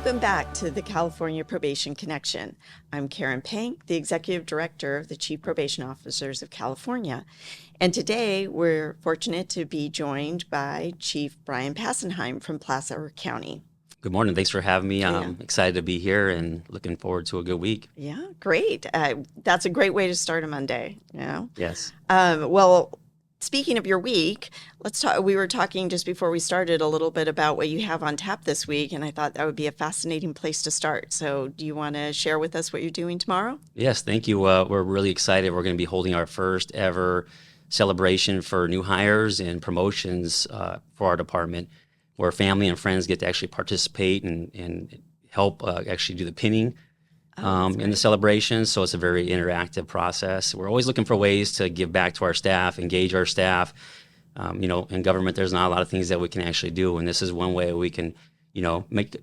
Welcome back to the California Probation Connection. I'm Karen Pank, the Executive Director of the Chief Probation Officers of California. And today we're fortunate to be joined by Chief Brian Passenheim from Placer County. Good morning. Thanks for having me. I'm excited to be here and looking forward to a good week. Yeah, great. That's a great way to start a Monday, you know? Yes. Well, speaking of your week, let's talk. We were talking just before we started a little bit about what you have on tap this week, and I thought that would be a fascinating place to start. So do you want to share with us what you're doing tomorrow? Yes, thank you. We're really excited. We're going to be holding our first ever celebration for new hires and promotions for our department, where family and friends get to actually participate and help actually do the pinning in the celebration. So it's a very interactive process. We're always looking for ways to give back to our staff, engage our staff. In government, there's not a lot of things that we can actually do, and this is one way we can, make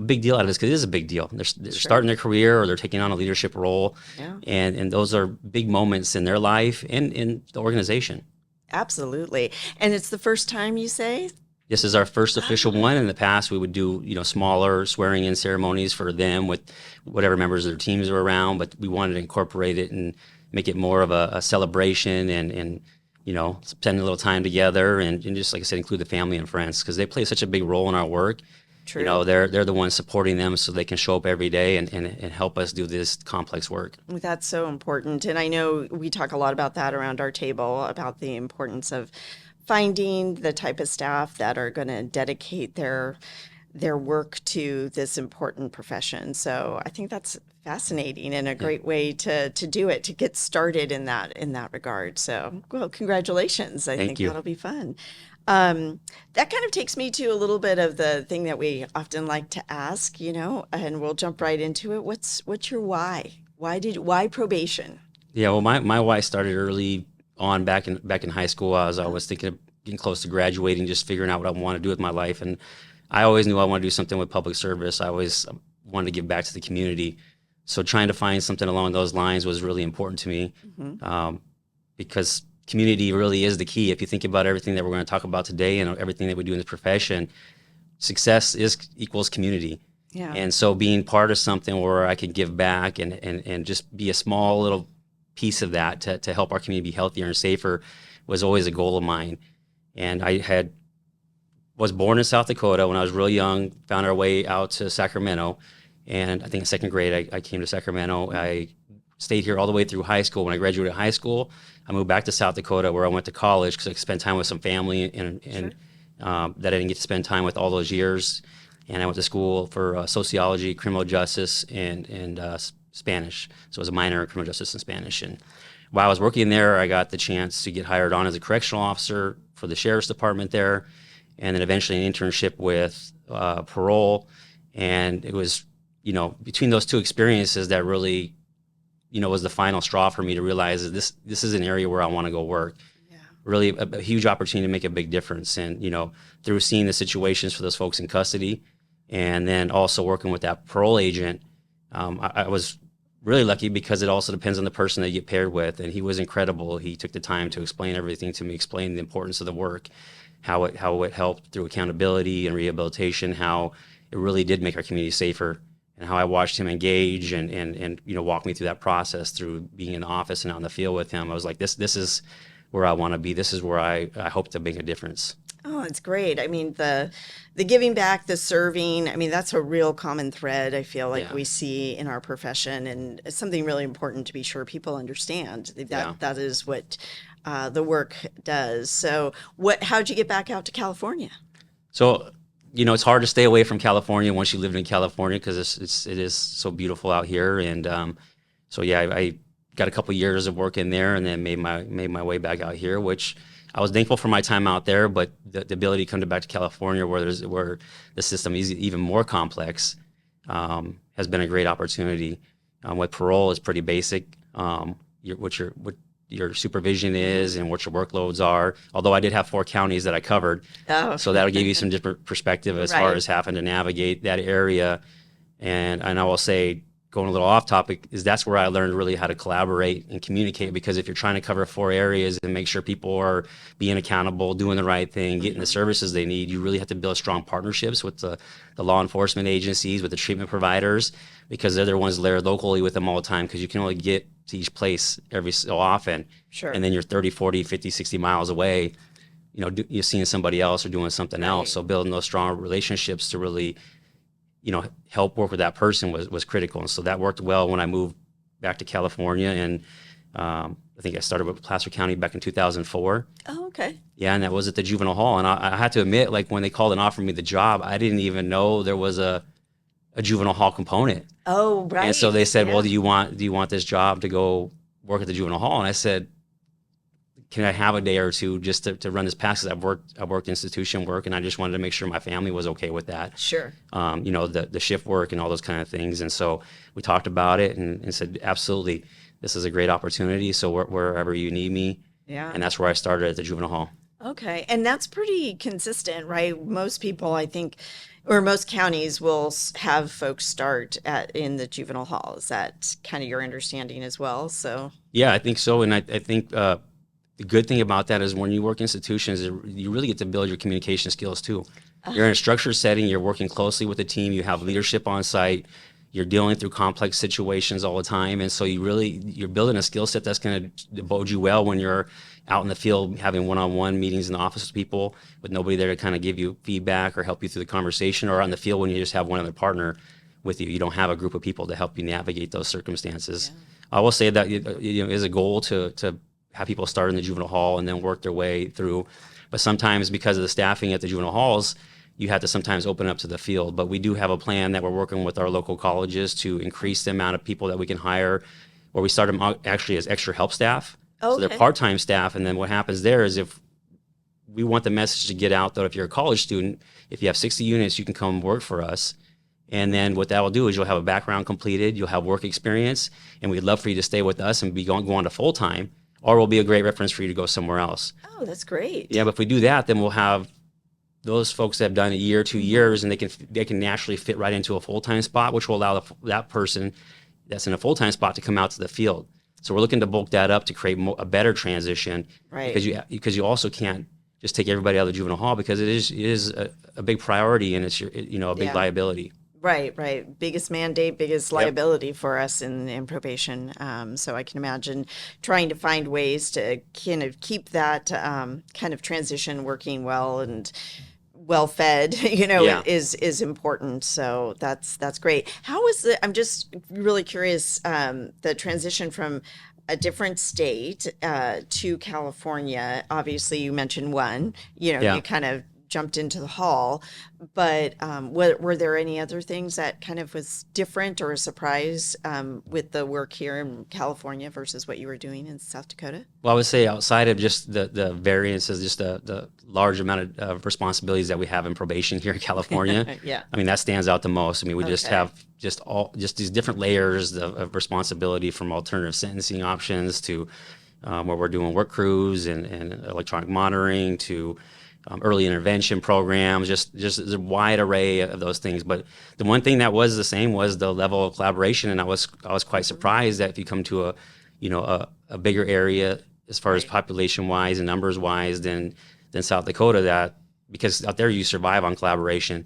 big deal out of this, because it is a big deal. They're starting their career, or they're taking on a leadership role, and those are big moments in their life and in the organization. Absolutely. And it's the first time, you say? This is our first official one. In the past, we would do, smaller swearing-in ceremonies for them with whatever members of their teams are around, but we wanted to incorporate it and make it more of a celebration and spend a little time together and just, like I said, include the family and friends, because they play such a big role in our work. True. They're the ones supporting them so they can show up every day and help us do this complex work. That's so important. And I know we talk a lot about that around our table, about the importance of finding the type of staff that are going to dedicate their work to this important profession. So I think that's fascinating and a great way to do it, to get started in that regard. So, well, congratulations. I think that'll be fun. That kind of takes me to a little bit of the thing that we often like to ask, and we'll jump right into it. What's your why? Why probation? Yeah, well, my why started early on back in high school. I was thinking of getting close to graduating, just figuring out what I want to do with my life. And I always knew I wanted to do something with public service. I always wanted to give back to the community. So trying to find something along those lines was really important to me, because community really is the key. If you think about everything that we're going to talk about today and everything that we do in this profession, success equals community. Yeah. And so being part of something where I could give back and just be a small little piece of that to help our community be healthier and safer was always a goal of mine. And I was born in South Dakota when I was real young, found our way out to Sacramento. And I think in second grade, I came to Sacramento. I stayed here all the way through high school. When I graduated high school, I moved back to South Dakota, where I went to college because I could spend time with some family and that I didn't get to spend time with all those years. And I went to school for sociology, criminal justice, and Spanish. So it was a minor in criminal justice and Spanish. And while I was working there, I got the chance to get hired on as a correctional officer for the sheriff's department there, and then eventually an internship with parole. And it was, between those two experiences that really, was the final straw for me to realize that this is an area where I want to go work. Yeah. Really a huge opportunity to make a big difference. And, through seeing the situations for those folks in custody, and then also working with that parole agent, I was really lucky, because it also depends on the person that you get paired with. And he was incredible. He took the time to explain everything to me, explain the importance of the work, how it helped through accountability and rehabilitation, how it really did make our community safer, and how I watched him engage and walk me through that process through being in the office and out in the field with him. I was like, this is where I want to be. This is where I hope to make a difference. Oh, it's great. I mean, the giving back, the serving, I mean, that's a real common thread, I feel like we see in our profession, and it's something really important to be sure people understand that is what the work does. So how'd you get back out to California? So, it's hard to stay away from California once you live in California, because it is so beautiful out here. And I got a couple years of work in there, and then made my way back out here, which I was thankful for my time out there, but the ability to come back to California, where the system is even more complex, has been a great opportunity. With parole, is pretty basic. What your supervision is and what your workloads are. Although I did have 4 counties that I covered, so that'll give you some different perspective as far as having to navigate that area. And I will say, going a little off topic, is that's where I learned really how to collaborate and communicate. Because if you're trying to cover 4 areas and make sure people are being accountable, doing the right thing, getting the services they need, you really have to build strong partnerships with the law enforcement agencies, with the treatment providers, because they're the ones that are locally with them all the time, because you can only get to each place every so often. Sure. And then you're 30, 40, 50, 60 miles away, you're seeing somebody else or doing something else. So building those strong relationships to really help work with that person was critical. And so that worked well when I moved back to California. And I think I started with Placer County back in 2004. Oh, okay. Yeah, and that was at the juvenile hall. And I had to admit, like, when they called and offered me the job, I didn't even know there was a juvenile hall component. Oh, right. And so they said, well, do you want this job to go work at the juvenile hall? And I said, can I have a day or two just to run this past? Because I worked institution work, and I just wanted to make sure my family was okay with that. Sure. The shift work and all those kind of things. And so we talked about it and said, absolutely, this is a great opportunity. So wherever you need me. Yeah. And that's where I started at the juvenile hall. Okay. And that's pretty consistent, right? Most people, I think, or most counties will have folks start in the juvenile hall. Is that kind of your understanding as well? So. Yeah, I think so. And I think the good thing about that is when you work institutions, you really get to build your communication skills too. You're in a structured setting, you're working closely with the team, you have leadership on site, you're dealing through complex situations all the time. And so you're building a skill set that's going to bode you well when you're out in the field having one-on-one meetings in the office with people with nobody there to kind of give you feedback or help you through the conversation, or on the field when you just have one other partner with you. You don't have a group of people to help you navigate those circumstances. Yeah. I will say that it is a goal to have people start in the juvenile hall and then work their way through. But sometimes because of the staffing at the juvenile halls, you have to sometimes open up to the field. But we do have a plan that we're working with our local colleges to increase the amount of people that we can hire, where we start them out actually as extra help staff. Okay. So they're part-time staff. And then what happens there is, if we want the message to get out that if you're a college student, if you have 60 units, you can come work for us. And then what that will do is you'll have a background completed, you'll have work experience, and we'd love for you to stay with us and go on to full-time. Or will be a great reference for you to go somewhere else. Oh, that's great. Yeah, but if we do that, then we'll have those folks that have done a year, 2 years, and they can naturally fit right into a full-time spot, which will allow that person that's in a full-time spot to come out to the field. So we're looking to bulk that up to create a better transition, right? Because you also can't just take everybody out of the juvenile hall, because it is a big priority, and it's a big liability. Right. Biggest mandate, biggest liability for us in probation. So I can imagine trying to find ways to kind of keep that kind of transition working well and well fed, is important. So that's great. How was I'm just really curious, the transition from a different state to California. Obviously, you mentioned one. You kind of jumped into the hall, but were there any other things that kind of was different or a surprise with the work here in California versus what you were doing in South Dakota? Well, I would say outside of just the variances, just the large amount of responsibilities that we have in probation here in California. Yeah. I mean, that stands out the most. I mean, we just have just these different layers of responsibility, from alternative sentencing options to where we're doing work crews and electronic monitoring to early intervention programs, just a wide array of those things. But the one thing that was the same was the level of collaboration, and I was quite surprised that if you come to a bigger area as far as population wise and numbers wise than South Dakota, that because out there you survive on collaboration.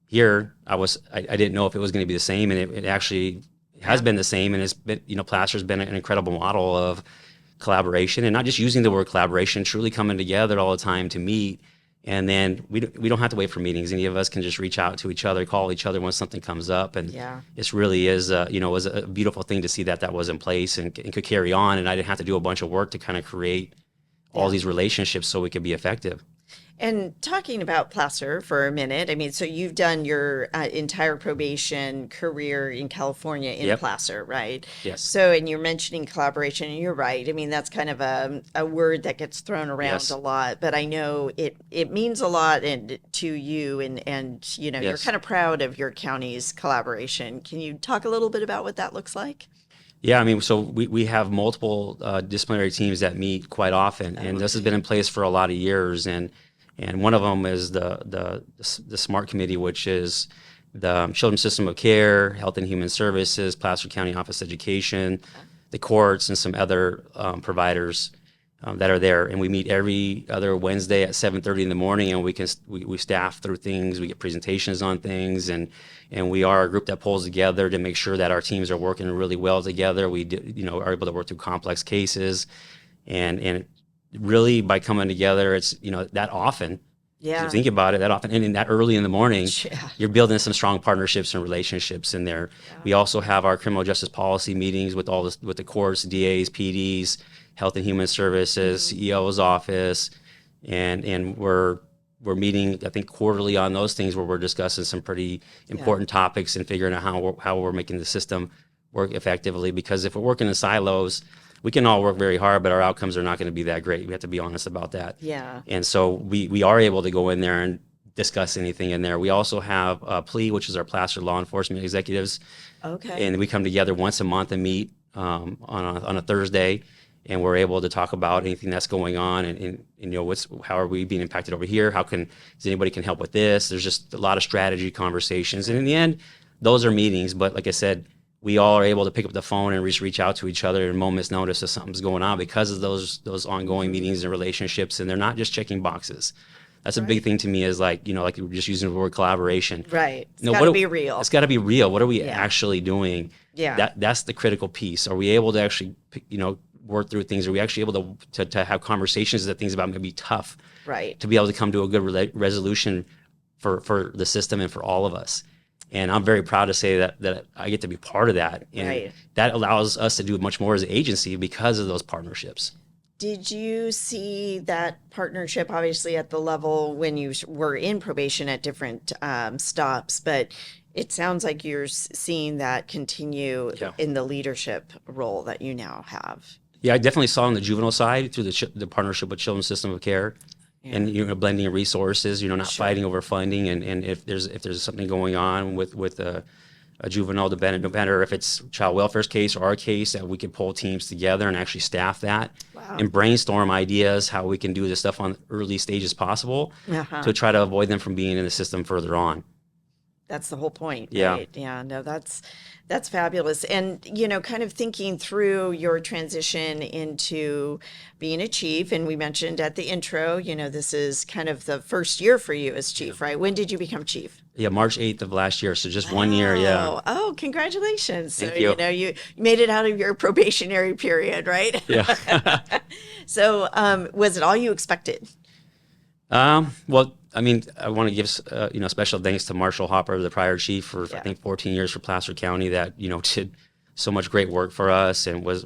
Here I didn't know if it was going to be the same, and it actually has been the same, and it's been Placer's been an incredible model of collaboration, and not just using the word collaboration, truly coming together all the time to meet. And then we don't have to wait for meetings. Any of us can just reach out to each other, call each other when something comes up. And it really is, was a beautiful thing to see that was in place and could carry on. And I didn't have to do a bunch of work to kind of create all these relationships so we could be effective. And talking about Placer for a minute, I mean, so you've done your entire probation career in California in Placer, right? Yes. So, and you're mentioning collaboration, and you're right. I mean, that's kind of a word that gets thrown around a lot, but I know it means a lot to you, and you're kind of proud of your county's collaboration. Can you talk a little bit about what that looks like? Yeah, I mean, so we have multiple disciplinary teams that meet quite often, and this has been in place for a lot of years. And one of them is the SMART committee, which is the Children's System of Care, Health and Human Services, Placer County Office of Education, the courts, and some other providers that are there. And we meet every other Wednesday at 7:30 in the morning, and we staff through things. We get presentations on things, and we are a group that pulls together to make sure that our teams are working really well together. We are able to work through complex cases, and really by coming together, it's that often. If you think about it, that often, and in that early in the morning, Yeah. you're building some strong partnerships and relationships in there. Yeah. We also have our criminal justice policy meetings with with the courts, DAs, PDs, Health and Human Services, CEO's office, and we're meeting, I think, quarterly on those things where we're discussing some pretty important topics and figuring out how we're making the system work effectively. Because if we're working in silos, we can all work very hard, but our outcomes are not going to be that great. We have to be honest about that. Yeah. And so we are able to go in there and discuss anything in there. We also have a plea, which is our Placer law enforcement executives. Okay. And we come together once a month and meet on a Thursday, and we're able to talk about anything that's going on and how are we being impacted over here? Does anybody can help with this? There's just a lot of strategy conversations. And in the end, those are meetings. But like I said, we all are able to pick up the phone and reach out to each other at a moment's notice if something's going on because of those ongoing meetings and relationships. And they're not just checking boxes. That's a big thing to me is like you were just using the word collaboration. Right. It's got to be real. It's got to be real. What are we actually doing? Yeah. That's the critical piece. Are we able to actually, work through things? Are we actually able to have conversations that things about may be tough? Right. To be able to come to a good resolution for the system and for all of us. And I'm very proud to say that I get to be part of that. And that allows us to do much more as an agency because of those partnerships. Did you see that partnership, obviously, at the level when you were in probation at different stops, but it sounds like you're seeing that continue in the leadership role that you now have. Yeah, I definitely saw on the juvenile side through the partnership with Children's System of Care. Yeah. And blending resources, not fighting over funding, and if there's something going on with a juvenile, no matter if it's child welfare's case or our case, that we can pull teams together and actually staff that and brainstorm ideas how we can do this stuff on early stages possible to try to avoid them from being in the system further on. That's the whole point. Yeah. Right? Yeah. No, that's fabulous. And, kind of thinking through your transition into being a chief, and we mentioned at the intro, this is kind of the first year for you as chief, right? When did you become chief? Yeah, March 8th of last year. So just 1 year. Yeah. Oh, congratulations. Thank you. You made it out of your probationary period, right? Yeah. So, was it all you expected? Well, I mean, I want to give special thanks to Marshall Hopper, the prior chief, for I think 14 years for Placer County, that did so much great work for us and was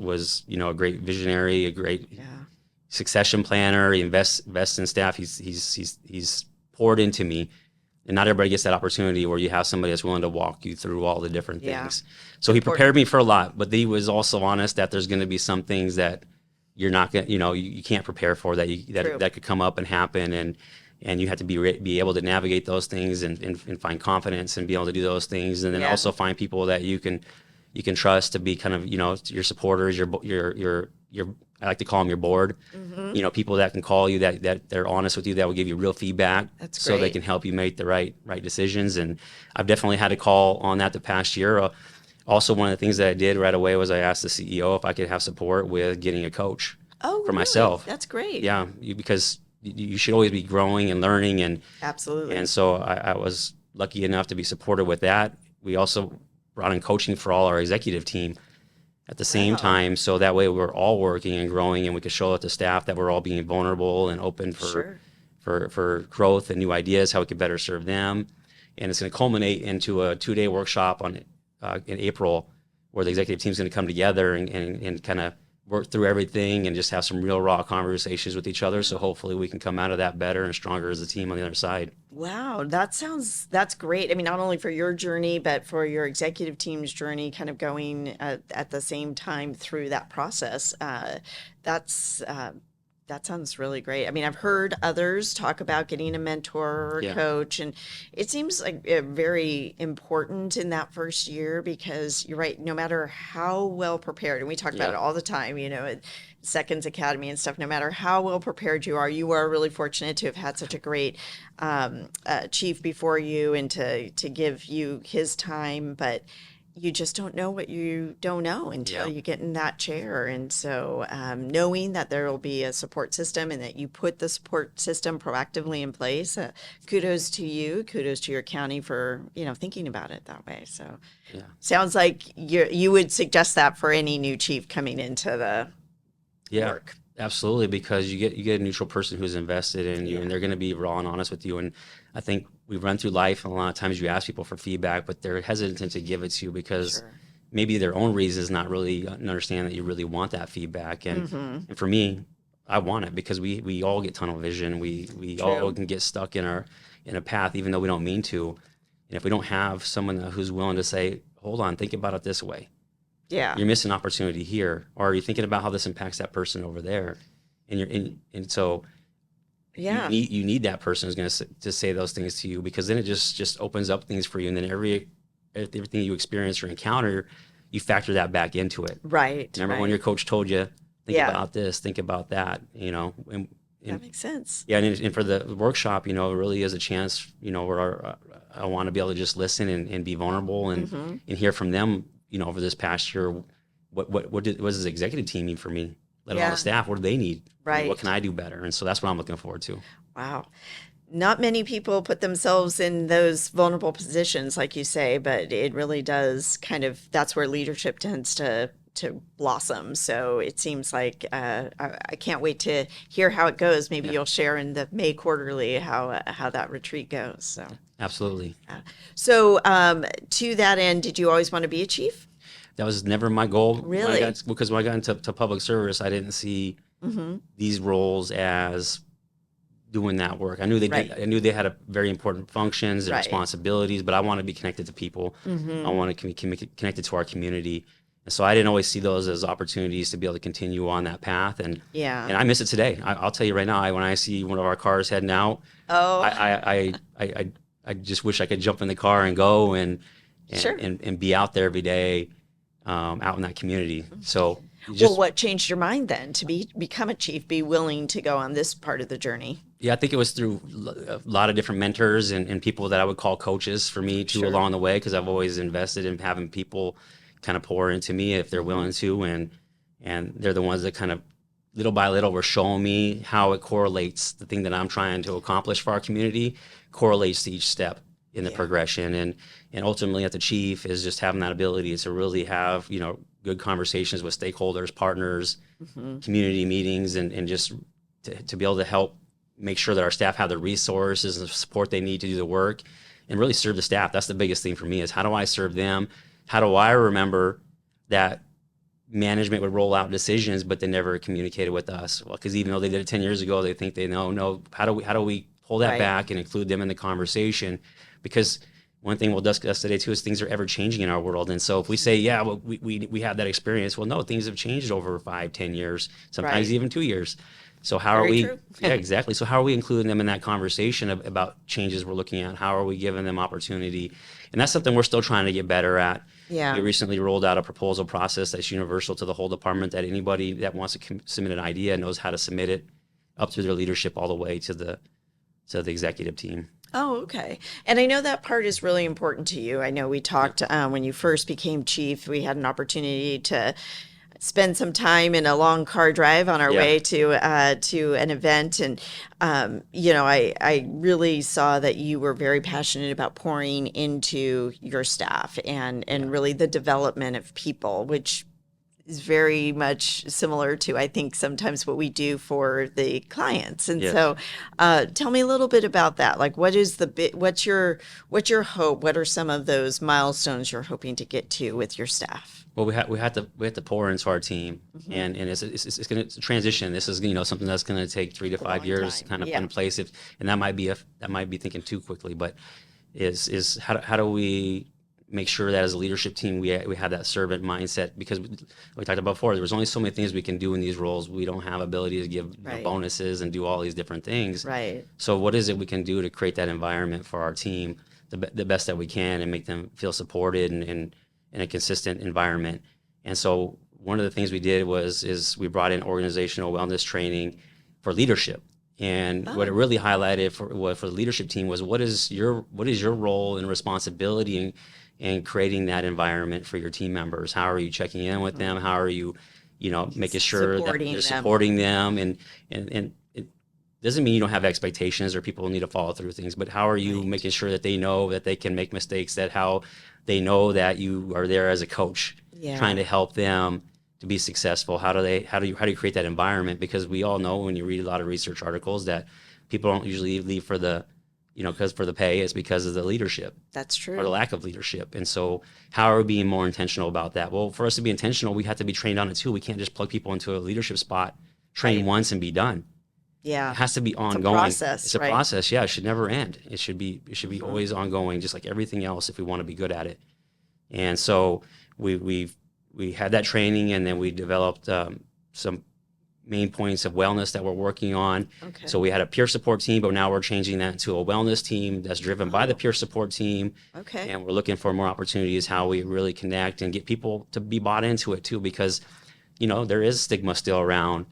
a great visionary, a great succession planner. He invests in staff. He's poured into me, and not everybody gets that opportunity where you have somebody that's willing to walk you through all the different things. So he prepared me for a lot, but he was also honest that there's going to be some things that you're not going, you can't prepare for that could come up and happen, and you have to be able to navigate those things and find confidence and be able to do those things, and then also find people that you can trust to be kind of your supporters, your I like to call them your board. Mm-hmm. People that can call you, that they're honest with you, that will give you real feedback. That's so they can help you make the right decisions. And I've definitely had a call on that the past year. Also, one of the things that I did right away was I asked the CEO if I could have support with getting a coach for myself. That's great. Yeah, because you should always be growing and learning, and absolutely. And so I was lucky enough to be supported with that. We also brought in coaching for all our executive team at the same time, so that way we're all working and growing, and we could show it to staff that we're all being vulnerable and open for growth and new ideas, how we could better serve them. And it's going to culminate into a 2-day workshop in April, where the executive team is going to come together and kind of work through everything and just have some real raw conversations with each other. So hopefully we can come out of that better and stronger as a team on the other side. Wow, that's great. I mean, not only for your journey, but for your executive team's journey, kind of going at the same time through that process. That's That sounds really great. I mean, I've heard others talk about getting a mentor or a Yeah. coach, and it seems like very important in that first year because you're right, no matter how well prepared, and we talk about Yeah. it all the time, at Seconds Academy and stuff, no matter how well prepared you are really fortunate to have had such a great chief before you and to give you his time, but you just don't know what you don't know until Yeah. you get in that chair. And so, knowing that there will be a support system and that you put the support system proactively in place, kudos to you, kudos to your county for thinking about it that way. So, Yeah. sounds like you would suggest that for any new chief coming into the Yeah. work. Absolutely, because you get a neutral person who's invested in you, Yeah, and they're going to be raw and honest with you. And I think we run through life, and a lot of times you ask people for feedback, but they're hesitant to give it to you because sure. maybe their own reasons not really understand that you really want that feedback. And Mm-hmm. and for me, I want it because we all get tunnel vision. We all True. can get stuck in a path, even though we don't mean to. And if we don't have someone who's willing to say, "Hold on, think about it this way," Yeah. you're missing opportunity here, or are you thinking about how this impacts that person over there? And and so Yeah. you need that person who's going to say those things to you, because then it just opens up things for you, and then everything you experience or encounter, you factor that back into it. Right. Remember when Right. your coach told you, think Yeah. about this, think about that, That and makes sense. yeah, and for the workshop, it really is a chance, where I want to be able to just listen and be vulnerable Mm-hmm. and hear from them, over this past year, what does the executive team need for me, let alone the Yeah. staff, what do they need from me? What can Right. I do better? And so that's what I'm looking forward to. Wow. Not many people put themselves in those vulnerable positions, like you say, but it really does that's where leadership tends to blossom. So it seems like I can't wait to hear how it goes. Maybe Yeah, you'll share in the May quarterly how that retreat goes. So, absolutely. to that end, did you always want to be a chief? That was never my goal Really? because when I got into public service, I didn't see Mm-hmm. these roles as doing that work. I knew they did. Right. I knew they had a very important functions and Right. responsibilities, but I want to be connected to people. I Mm-hmm. want to be connected to our community, and so I didn't always see those as opportunities to be able to continue on that path. Yeah. And I miss it today. I'll tell you right now. When I see one of our cars heading out, I Oh, I I I, I, I just wish I could jump in the car and go sure. and be out there every day, out in that community. So Well, just what changed your mind then to become a chief, be willing to go on this part of the journey? Yeah, I think it was through a lot of different mentors and people that I would call coaches for me too Sure. along the way, because I've always invested in having people kind of pour into me if they're Mm-hmm. willing to, and they're the ones that kind of little by little were showing me how it correlates, the thing that I'm trying to accomplish for our community correlates to each step in the Yeah. progression. And ultimately at the chief is just having that ability to really have good conversations with stakeholders, partners, Mm-hmm. community meetings, and just to be able to help make sure that our staff have the resources and the support they need to do the work and really serve the staff. That's the biggest thing for me, is how do I serve them? How do I remember that management would roll out decisions, but they never communicated with us? Well, because even though they did it 10 years ago, they think they know. No, how do we pull that Right. back and include them in the conversation? Because one thing we'll discuss today too is things are ever changing in our world. And so if we say, yeah, well, we had that experience, well, no, things have changed over 5, 10 years, sometimes Right. even 2 years. So how are Very we? true. Yeah, exactly. So how are we including them in that conversation about changes we're looking at? How are we giving them opportunity? And that's something we're still trying to get better at. We Yeah. recently rolled out a proposal process that's universal to the whole department, that anybody that wants to submit an idea knows how to submit it up through their leadership all the way to the executive team. Oh, okay. And I know that part is really important to you. I know we Yeah. talked when you first became chief, we had an opportunity to spend some time in a long car drive on our Yeah. way to an event, and I really saw that you were very passionate about pouring into your staff and Yeah. really the development of people, which is very much similar to, I think, sometimes what we do for the clients. And Yes. so, tell me a little bit about that. Like, what's your hope? What are some of those milestones you're hoping to get to with your staff? Well, we had to pour into our team, Hmm. and it's going to transition. This is something that's going to take 3 to 5 years to Long time. kind of put Yeah. in place. And that might be thinking too quickly, but is how do we make sure that as a leadership team, we have that servant mindset, because we talked about before, there was only so many things we can do in these roles. We don't have ability to give Right. bonuses and do all these different things. Right. So what is it we can do to create that environment for our team the best that we can, and make them feel supported and in a consistent environment? And so one of the things we did is we brought in organizational wellness training for leadership. And what it really highlighted for the leadership team was, what is your role and responsibility in creating that environment for your team members? How are you checking in with them? How are you, making sure that you're supporting them? And it doesn't mean you don't have expectations or people need to follow through things, but how are you making sure that they know that they can make mistakes, that how they know that you are there as a coach, trying to help them to be successful? How do you create that environment? Because we all know, when you read a lot of research articles, that people don't usually leave for the, because for the pay. It's because of the leadership. That's true. Or the lack of leadership. And so how are we being more intentional about that? Well, for us to be intentional, we have to be trained on it too. We can't just plug people into a leadership spot, train once and be done. Yeah. It has to be ongoing. It's a process. Yeah. It should never end. It should be always ongoing, just like everything else, if we want to be good at it. And so we had that training, and then we developed some main points of wellness that we're working on. Okay. So we had a peer support team, but now we're changing that to a wellness team that's driven by the peer support team. Okay. And we're looking for more opportunities, how we really connect and get people to be bought into it too, because, there is stigma still around,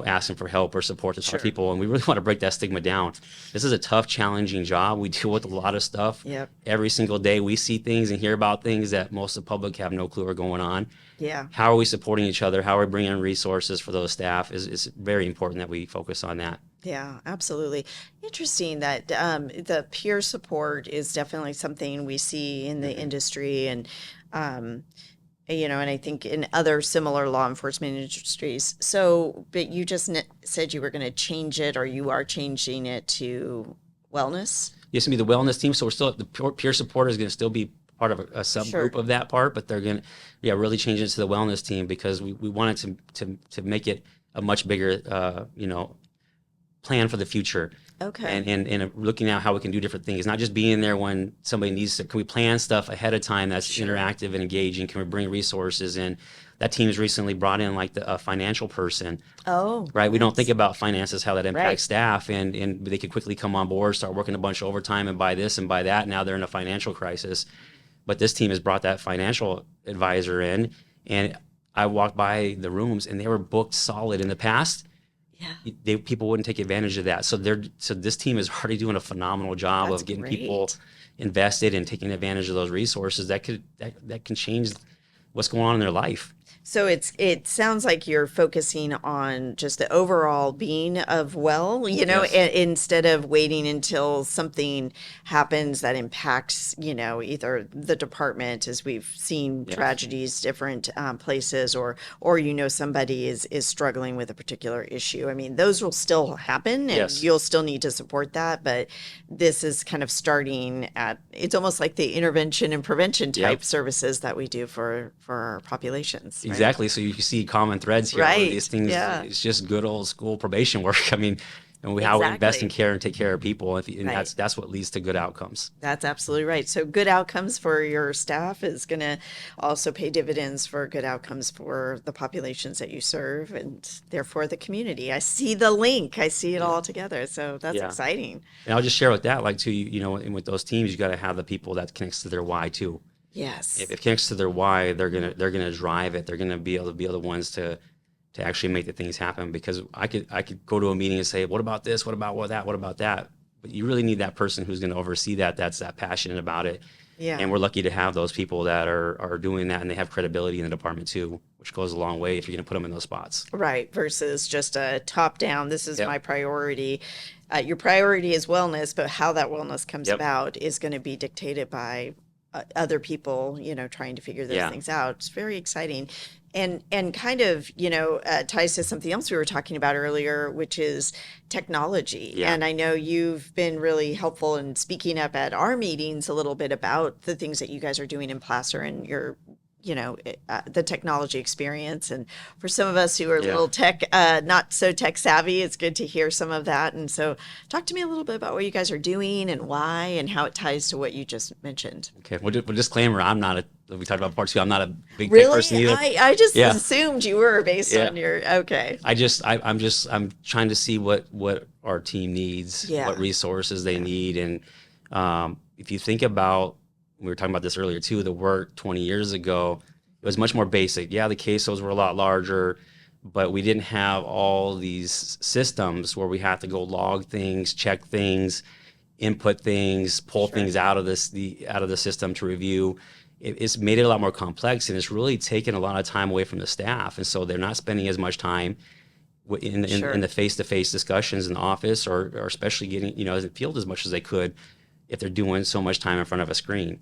asking for help or support to talk people. And we really want to break that stigma down. This is a tough, challenging job. We deal with a lot of stuff. Yep. Every single day we see things and hear about things that most of the public have no clue are going on. Yeah. How are we supporting each other? How are we bringing in resources for those staff? Is very important that we focus on that. Yeah, absolutely. Interesting that the peer support is definitely something we see in the industry, and and I think in other similar law enforcement industries. So, but you just said you were going to change it, or you are changing it to wellness? Yes, to be the wellness team. So we're still, the peer support is going to still be part of a subgroup of that part, but they're going to, really change it to the wellness team, because we wanted to make it a much bigger, plan for the future. Okay. And looking at how we can do different things, not just being there when somebody needs to. Can we plan stuff ahead of time that's interactive and engaging? Can we bring resources in? That team has recently brought in like a financial person. Oh, right. We don't think about finances, how that impacts Right. staff, and they could quickly come on board, start working a bunch of overtime and buy this and buy that. Now they're in a financial crisis. But this team has brought that financial advisor in, and I walked by the rooms and they were booked solid. In the past, people wouldn't take advantage of that. So this team is already doing a phenomenal job That's of getting great. people invested and taking advantage of those resources that can change what's going on in their life. So it sounds like you're focusing on just the overall being of Yes. instead of waiting until something happens that impacts, either the department, as we've seen tragedies, different places, or somebody is struggling with a particular issue. I mean, those will still happen, and Yes. you'll still need to support that. But this is kind of starting at, it's almost like the intervention and prevention type services that we do for our populations. Right? Exactly. So you see common threads here. All of these things, Yeah. it's just good old school probation work. I mean, how we invest in care and take care of people, and that's what leads to good outcomes. That's absolutely right. So good outcomes for your staff is going to also pay dividends for good outcomes for the populations that you serve, and therefore the community. I see the link. I see it all together. So that's exciting. And I'll just share with that, like too, and with those teams, you got to have the people that connects to their why too. Yes. If it connects to their why, they're gonna drive it. They're gonna be able to be the ones to actually make the things happen. Because I could go to a meeting and say, what about this? What about that? What about that? But you really need that person who's going to oversee that's that passionate about it. Yeah. And we're lucky to have those people that are doing that, and they have credibility in the department too, which goes a long way if you're going to put them in those spots. Right. Versus just a top down, this is my priority. Your priority is wellness, but how that wellness comes about is going to be dictated by other people, trying to figure those things out. It's very exciting. And kind of, ties to something else we were talking about earlier, which is technology. Yeah. And I know you've been really helpful in speaking up at our meetings a little bit about the things that you guys are doing in Placer, and you're the technology experience. And for some of us who are a Yeah. little not so tech savvy, it's good to hear some of that. And so talk to me a little bit about what you guys are doing and why and how it ties to what you just mentioned. Okay. Well, disclaimer, we talked about part two, I'm not a big tech Really? person either. I just Yeah. assumed you were based Yeah. on your, okay. I'm trying to see what our team needs, Yeah. what resources they need. And if you think about, we were talking about this earlier too, the work 20 years ago, it was much more basic. Yeah, the caseloads were a lot larger, but we didn't have all these systems where we had to go log things, check things, input things, pull Sure. things out of out of the system to review. It's made it a lot more complex, and it's really taken a lot of time away from the staff. And so they're not spending as much time Sure. in the face-to-face discussions in the office, or especially getting, in the field as much as they could if they're doing so much time in front of a screen.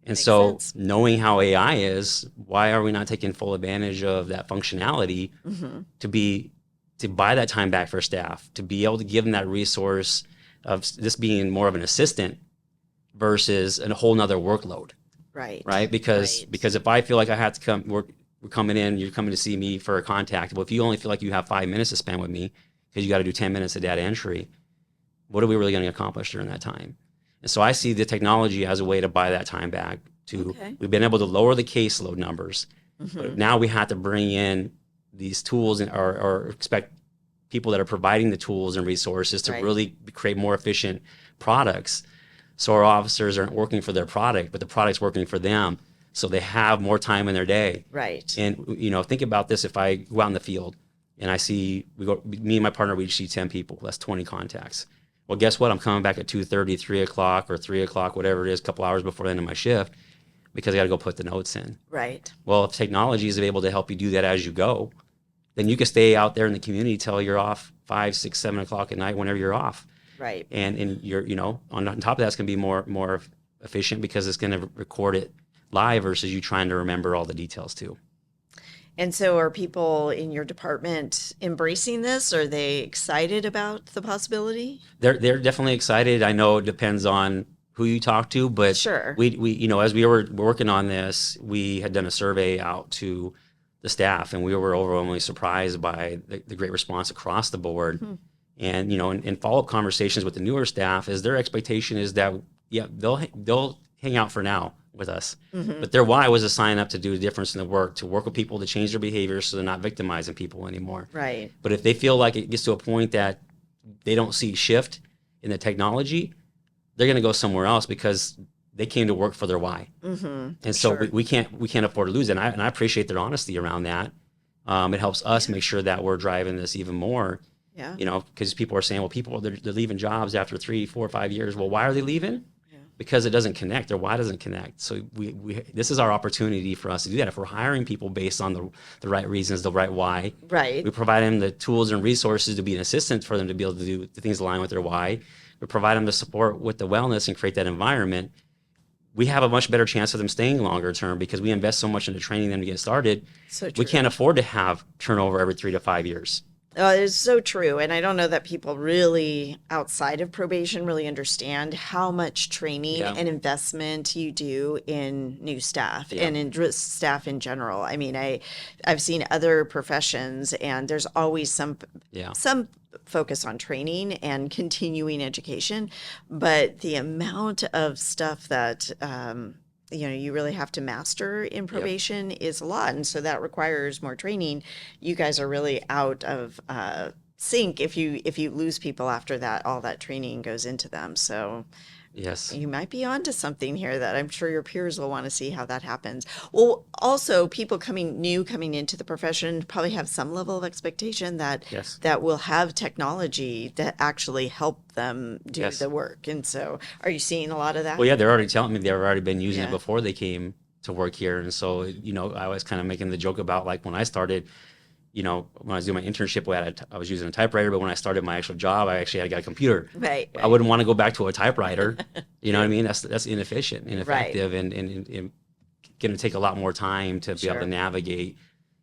And Makes so sense. knowing how AI is, why are we not taking full advantage of that functionality to buy that time back for staff, to be able to give them that resource of this being more of an assistant versus a whole nother workload, Right. right? Because if I feel like I have to we're coming in, you're coming to see me for a contact. Well, if you only feel like you have 5 minutes to spend with me because you got to do 10 minutes of data entry, what are we really going to accomplish during that time? And so I see the technology as a way to buy that time back. Okay. We've been able to lower the caseload numbers, but now we have to bring in these tools or expect people that are providing the tools and resources to Right. really create more efficient products. So our officers aren't working for their product, but the product's working for them. So they have more time in their day. Right. And, think about this. If I go out in the field and I see, me and my partner, we see 10 people, that's 20 contacts. Well, guess what? I'm coming back at 2:30, 3 o'clock or 3 o'clock, whatever it is, a couple hours before the end of my shift, because I got to go put the notes in. Right. Well, if technology is able to help you do that as you go, then you can stay out there in the community till you're off 5, 6, 7 o'clock at night, whenever you're off. Right. And you're, on top of that, it's going to be more efficient because it's going to record it live versus you trying to remember all the details too. And so are people in your department embracing this? Are they excited about the possibility? They're definitely excited. I know it depends on who you talk to, but Sure. we as we were working on this, we had done a survey out to the staff, and we were overwhelmingly surprised by the great response across the board. And in follow-up conversations with the newer staff, is their expectation is that they'll hang out for now with us, but their why was to sign up to do a difference in the work, to work with people to change their behavior so they're not victimizing people anymore. Right. But if they feel like it gets to a point that they don't see shift in the technology, they're going to go somewhere else because they came to work for their why. And so Sure. we can't afford to lose it. And I appreciate their honesty around that. It helps us make sure that we're driving this even more. Yeah. Because people are saying, well, they're leaving jobs after 3, 4, 5 years. Well, why are they leaving? Because it doesn't connect. Their why doesn't connect. So this is our opportunity for us to do that. If we're hiring people based on the right reasons, the right why, Right. we provide them the tools and resources to be an assistant for them to be able to do the things aligned with their why. We provide them the support with the wellness and create that environment. We have a much better chance of them staying longer term because we invest so much into training them to get started. So true. We can't afford to have turnover every 3 to 5 years. It's so true. And I don't know that people really outside of probation really understand how much training Yeah. and investment you do in new staff Yeah. and in just staff in general. I mean, I've seen other professions and there's always some focus on training and continuing education, but the amount of stuff that you really have to master in probation is a lot, and so that requires more training. You guys are really out of sync if you lose people after that. All that training goes into them, so Yes. you might be onto something here that I'm sure your peers will want to see how that happens. Well, also people coming into the profession probably have some level of expectation that Yes. that will have technology that actually help them do Yes. the work. And so are you seeing a lot of that? Well, yeah, they're already telling me they've already been using Yeah. it before they came to work here. And so, I was kind of making the joke about like when I started, when I was doing my internship, I was using a typewriter, but when I started my actual job, I actually had to get a computer. Right. I wouldn't want to go back to a typewriter. You know what I mean? That's inefficient, ineffective, and going to take a lot more time to be able to navigate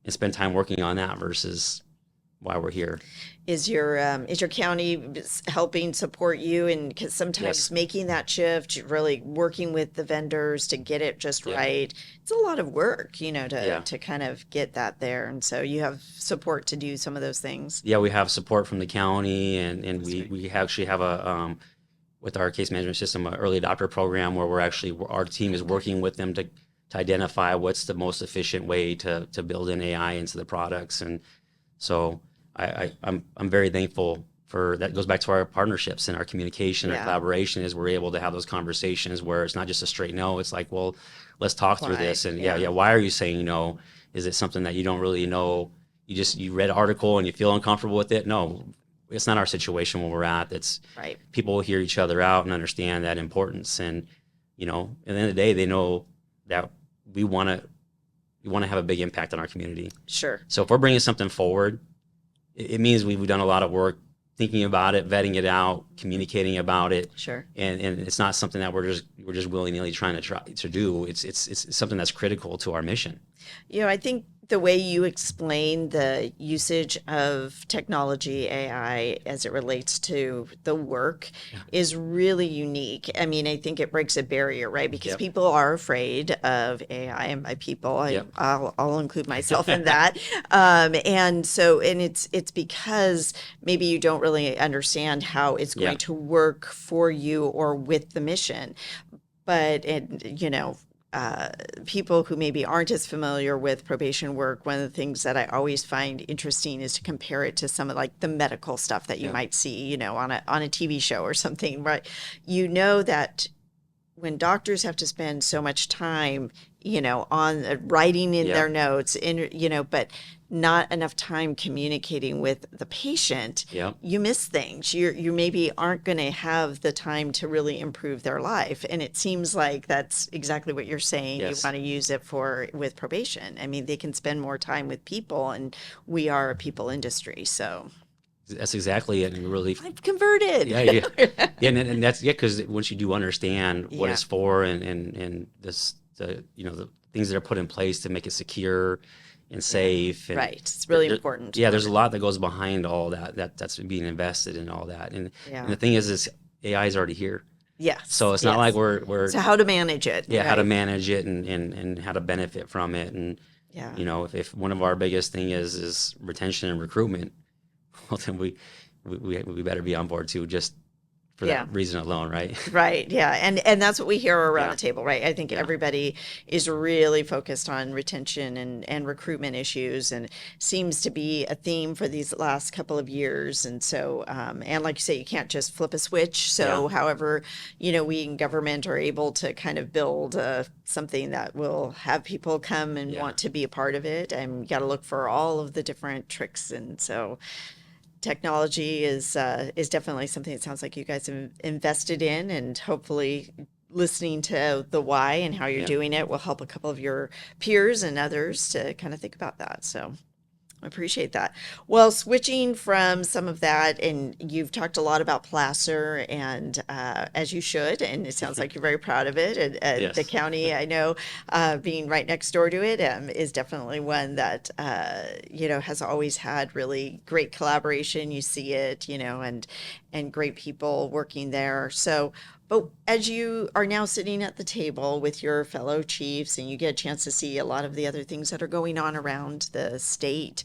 and spend time working on that versus why we're here. Is your county helping support you? And because sometimes Yes. making that shift, really working with the vendors to get it just Yeah. right, it's a lot of work, Yeah. to kind of get that there. And so you have support to do some of those things. Yeah, we have support from the county, and That's great. we actually have with our case management system, an early adopter program where our team is working with them to identify what's the most efficient way to build in AI into the products. And so I'm very thankful for that. Goes back to our partnerships and our communication, our Yeah. collaboration, is we're able to have those conversations where it's not just a straight no. It's like, well, let's talk through Why? this. And Yeah. why are you saying no? Is it something that you don't really know? You read an article and you feel uncomfortable with it? No, it's not our situation where we're at. It's Right. people will hear each other out and understand that importance. And at the end of the day, they know that we want to have a big impact on our community. Sure. So if we're bringing something forward, it means we've done a lot of work thinking about it, vetting it out, communicating about it, Sure. and it's not something that we're just willy nilly trying to do. It's something that's critical to our mission. I think the way you explain the usage of technology, AI, as it relates to the work is really unique. I mean, I think it breaks a barrier, right? Because Yep. people are afraid of AI, and by people, Yep. I'll include myself in that. And it's because maybe you don't really understand how it's going Yeah. to work for you or with the mission. But people who maybe aren't as familiar with probation work, one of the things that I always find interesting is to compare it to some of like the medical stuff that you Yeah. might see, on a TV show or something, right? That when doctors have to spend so much time, on writing in Yeah. their notes, but not enough time communicating with the patient, Yep. you miss things. You maybe aren't going to have the time to really improve their life. And it seems like that's exactly what you're saying. Yes. You want to use it with probation. I mean, they can spend more time with people, and we are a people industry. So That's exactly it. And really, I've converted. yeah, yeah, yeah, and that's because once you do understand what Yeah. it's for and the things that are put in place to make it secure and safe, and Right. It's really there- important. Yeah, there's a lot that goes behind all that's being invested in all that, and Yeah. the thing is AI is already here, Yes. so it's not yes. like we're So how to manage it? how to right? manage it and how to benefit from it, and Yeah. if one of our biggest thing is retention and recruitment, well then we better be on board too, just for Yeah. that reason alone, right? Right. Yeah. And that's what we hear around Yeah. the table, right? I think Yeah. everybody is really focused on retention and recruitment issues, and seems to be a theme for these last couple of years. And so, and like you say, you can't just flip a switch. So, Yeah. however, we in government are able to kind of build something that will have people come and Yeah. want to be a part of it. And you got to look for all of the different tricks. And so, technology is definitely something it sounds like you guys have invested in, and hopefully listening to the why and how you're Yeah. doing it will help a couple of your peers and others to kind of think about that. So I appreciate that. Well, switching from some of that, and you've talked a lot about Placer, and as you should, and it sounds like you're very proud of it. And Yes. the county, I know, being right next door to it, is definitely one that has always had really great collaboration. You see it, and great people working there. So. But as you are now sitting at the table with your fellow chiefs, and you get a chance to see a lot of the other things that are going on around the state,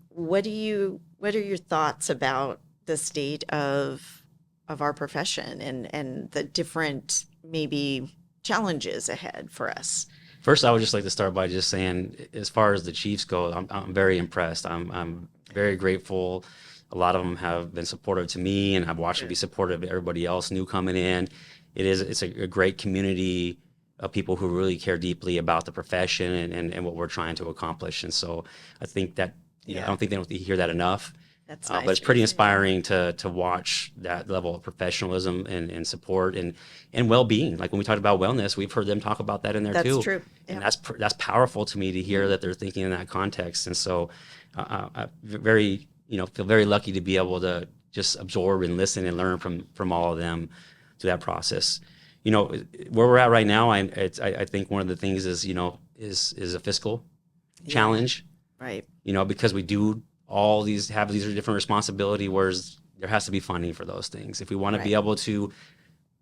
what are your thoughts about the state of our profession, and the different maybe challenges ahead for us? First, I would just like to start by just saying, as far as the Chiefs go, I'm very impressed. I'm very grateful. A lot of them have been supportive to me, and I've watched them be supportive of everybody else new coming in. It's a great community of people who really care deeply about the profession and what we're trying to accomplish. And so I think that I don't think they don't hear that enough. That's nice. But it's pretty inspiring to watch that level of professionalism and support and well-being. Like when we talked about wellness, we've heard them talk about that in there That's too. true. And Yeah. that's powerful to me to hear that they're thinking in that context. And so I feel very lucky to be able to just absorb and listen and learn from all of them through that process. Where we're at right now, I think one of the things is a fiscal challenge. Right. Because we do all these have these different responsibility, whereas there has to be funding for those things. If we want to be Right. able to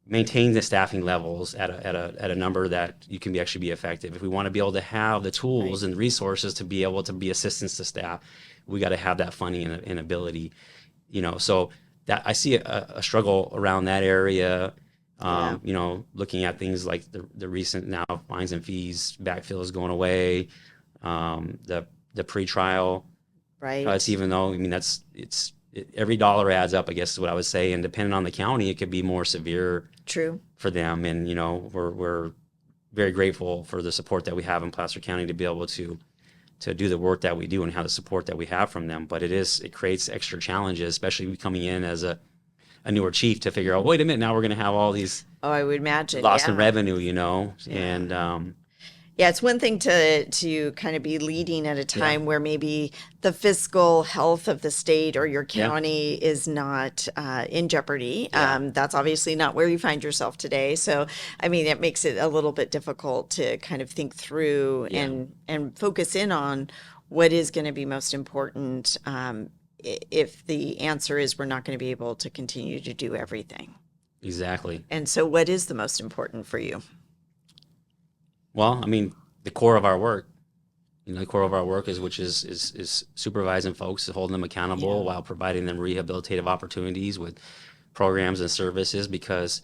maintain the staffing levels at a number that you can actually be effective. If we want to be able to have the tools Right. and resources to be able to be assistance to staff, we got to have that funding and ability, so that I see a struggle around that area. Yeah. Looking at things like the recent now fines and fees backfill is going away. The pretrial cuts, Right. even though, I mean, every dollar adds up, I guess is what I would say. And depending on the county, it could be more severe True. for them. And, we're very grateful for the support that we have in Placer County to be able to do the work that we do and have the support that we have from them. But it creates extra challenges, especially coming in as a newer chief, to figure out, wait a minute, now we're going to have all these Oh, I would imagine. loss in Yeah. revenue, Yeah. and Yeah, it's one thing to kind of be leading at a yeah, time where maybe the fiscal health of the state or your yeah, county is not in jeopardy. yeah, That's obviously not where you find yourself today. So, I mean, it makes it a little bit difficult to kind of think through yeah, and focus in on what is going to be most important. If the answer is we're not going to be able to continue to do everything. exactly. And so, what is the most important for you? Well, I mean, the core of our work, the core of our work is supervising folks, holding them accountable Yeah. while providing them rehabilitative opportunities with programs and services. Because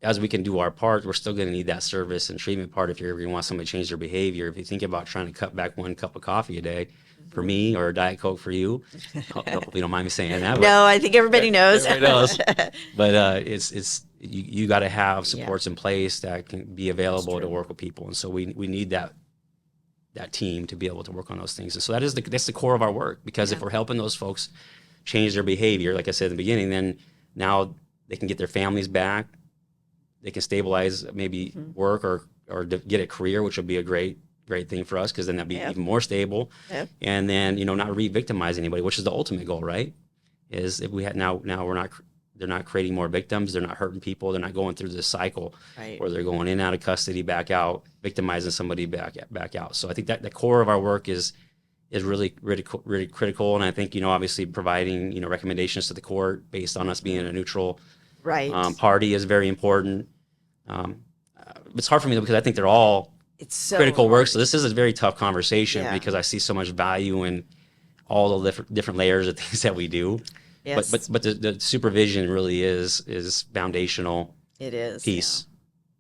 as we can do our part, we're still going to need that service and treatment part if you're ever going to want somebody to change their behavior. If you think about trying to cut back 1 cup of coffee a day for Mhm. me, or a Diet Coke for you, hopefully you don't mind me saying that, but No, I think everybody knows. everybody knows. But it's you got to have Yeah, supports in place that can be that's available to true. work with people, and so we need that team to be able to work on those things. And so that's the core of our work, because Yeah. if we're helping those folks change their behavior, like I said in the beginning, then now they can get their families back, they can stabilize, maybe Mhm. work or get a career, which would be a great thing for us, because then that'd be Yep. even more stable. Yep. And then not re-victimize anybody, which is the ultimate goal, right? Is if we had now we're not they're not creating more victims, they're not hurting people, they're not going through this cycle Right. where they're going in out of custody, back out, victimizing somebody, back out. So I think that the core of our work is really critical. And I think obviously providing recommendations to the court based on us being a neutral Right. party is very important. Um, it's hard for me though, because I think they're all It's so critical work. So hard. this is a very tough conversation, Yeah. because I see so much value in all the different layers of things that we do. But Yes, but but the supervision really is foundational it is. Yeah. piece.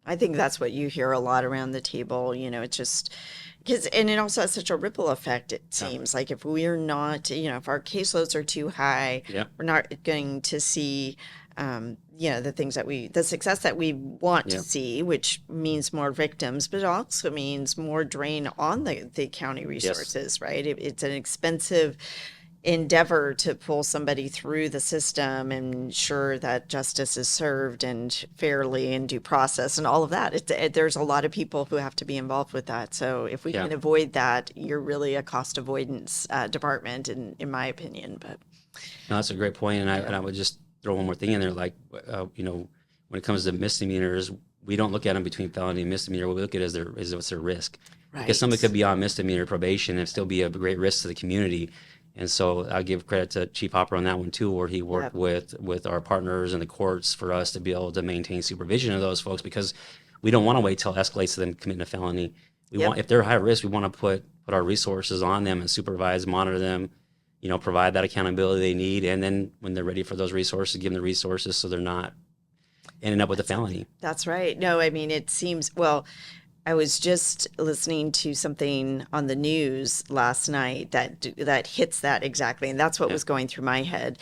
I think that's what you hear a lot around the table. It's just because, and it also has such a ripple effect. It Yeah. seems like if we're not, if our caseloads are too high, Yeah. we're not going to see, the success that we want to Yeah. see, which means more victims, but it also means more drain on the county Yes. resources, right? It's an expensive endeavor to pull somebody through the system and ensure that justice is served and fairly and due process and all of that. There's a lot of people who have to be involved with that. So if we Yeah. can avoid that, you're really a cost avoidance department, in my opinion. But No, that's a great point. And yeah, I would just throw one more thing in there. Like, when it comes to misdemeanors, we don't look at them between felony and misdemeanor. What we look at is what's their risk. Because somebody could right. be on misdemeanor probation and still be a great risk to the community. And so I give credit to Chief Hopper on that one too, where he worked Yep. with our partners in the courts for us to be able to maintain supervision of those folks, because we don't want to wait till it escalates to them committing a felony. Yep. If they're high risk, we want to put our resources on them and supervise, monitor them, provide that accountability they need, and then when they're ready for those resources, give them the resources so they're not ending up with a felony. That's right. No, I mean, it seems, well, I was just listening to something on the news last night that hits that exactly, and that's what Yeah. was going through my head.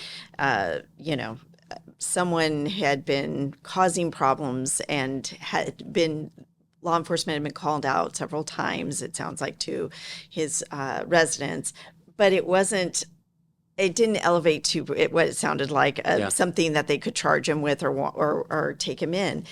Someone had been causing problems and had been law enforcement had been called out several times. It sounds like to his residence, but it wasn't. It didn't elevate to what it sounded like Yeah. something that they could charge him with or take him in.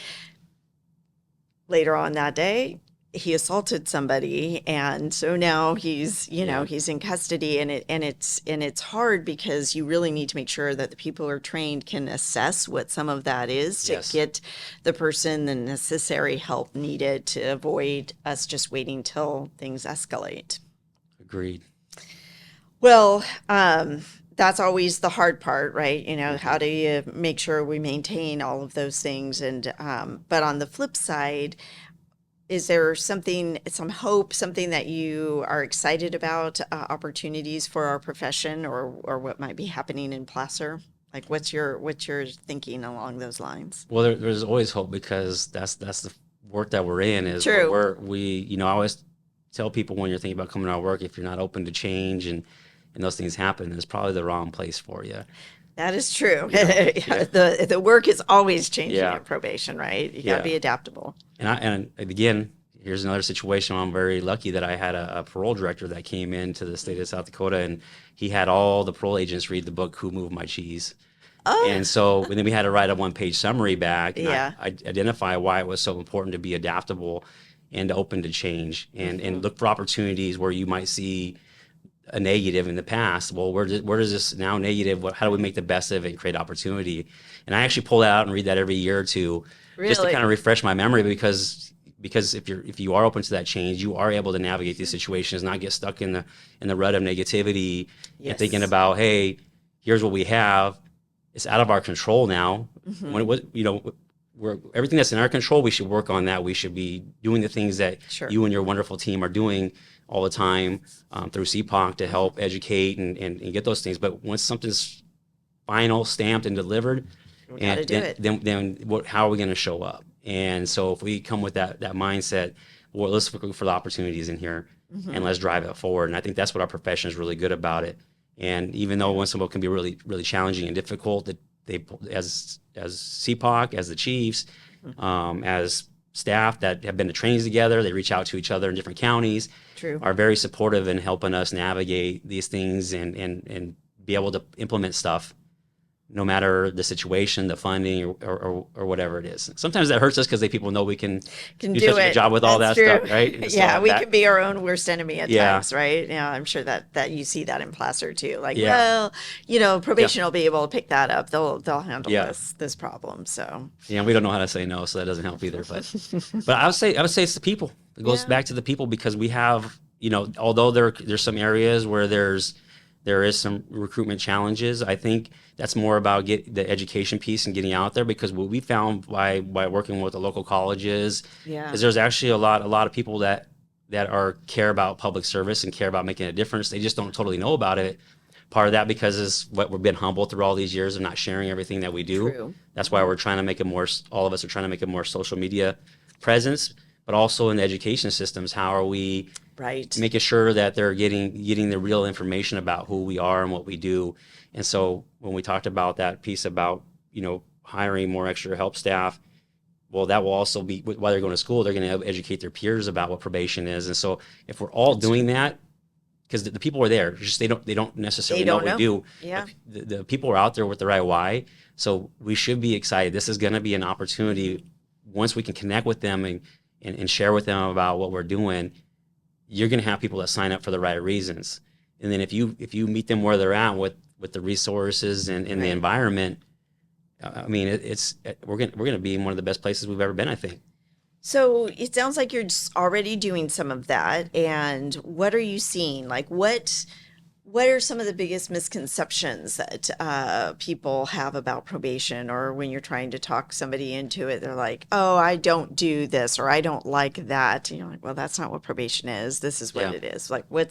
Later on that day, he assaulted somebody, and so now Yeah. he's in custody, and it's hard because you really need to make sure that the people who are trained can assess what some of that is to Yes. get the person the necessary help needed to avoid us just waiting till things escalate. Agreed. Well, that's always the hard part, right? How Mhm. do you make sure we maintain all of those things? And but on the flip side, is there something, some hope, something that you are excited about, opportunities for our profession, or what might be happening in Placer? Like, what's your thinking along those lines? Well, there's always hope because that's the work that we're in is True. I always tell people when you're thinking about coming out of work, if you're not open to change and those things happen, it's probably the wrong place for you. That is true. You know, yeah, Yeah, the work is always changing yeah, at probation, right? You got to yeah. be adaptable. And again, here's another situation where I'm very lucky that I had a parole director that came into the state of South Dakota, and he had all the parole agents read the book "Who Moved My Cheese." Oh, And so and then we had to write a one-page summary back, and yeah. I identify why it was so important to be adaptable and open to change, and look for opportunities where you might see a negative in the past. Well, where does this now negative? How do we make the best of it and create opportunity? And I actually pull that out and read that every year or two, just to kind Really? of refresh my memory because if you are open to that change, you are able to navigate these situations, not get stuck in the rut of negativity and thinking Yes. about, hey, here's what we have. It's out of our control now. When Hmm. it was, we're everything that's in our control, we should work on that. We should be doing the things that Sure. you and your wonderful team are doing all the time through CPOC to help educate and get those things. But once something's final, stamped, and delivered, We got and to do it. then how are we going to show up? And so if we come with that mindset, well, let's look for the opportunities in here and Hmm. let's drive it forward. And I think that's what our profession is really good about it. And even though Yeah. one some can be really really challenging and difficult, that they as CPOC, as the chiefs, Mhm. as staff that have been to trainings together, they reach out to each other in different counties, True. are very supportive in helping us navigate these things and be able to implement stuff no matter the situation, the funding, or whatever it is. Sometimes that hurts us because people know we can Can do do such a good it. job with all That's that true. stuff, right? And Yeah, so we can be our own worst enemy at yeah, times, right? Yeah, I'm sure that you see that in Placer too. Like, yeah, well, yeah, probation will be able to pick that up. They'll handle yeah, this problem. So, yeah. We don't know how to say no, so that doesn't help either. But I would say it's the people. It goes yeah. back to the people because we have, although there's some areas where there is some recruitment challenges. I think that's more about get the education piece and getting out there because what we found by working with the local colleges Yeah. is there's actually a lot of people that are care about public service and care about making a difference. They just don't totally know about it. Part of that because is what we've been humbled through all these years of not sharing everything that we do. True. That's why Hmm. we're trying to make it more. All of us are trying to make it more social media presence, but also in the education systems. How are we Right. making sure that they're getting the real information about who we are and what we do? And so when we talked about that piece about hiring more extra help staff, well, that will also be while they're going to school, they're going to educate their peers about what probation is. And so if we're all That's doing true. that, because the people are there, just they don't They necessarily know what don't we know. do. Yeah. The people are out there with the right why, so we should be excited. This is going to be an opportunity once we can connect with them and share with them about what we're doing. You're going to have people that sign up for the right reasons, and then if you meet them where they're at with the resources and the Right. environment, I mean we're gonna be in one of the best places we've ever been. I think. So it sounds like you're just already doing some of that. And what are you seeing? Like, what are some of the biggest misconceptions that people have about probation, or when you're trying to talk somebody into it, they're like, "Oh, I don't do this," or "I don't like that." And you're like, "Well, that's not what probation is. This is what Yeah. it is." Like, what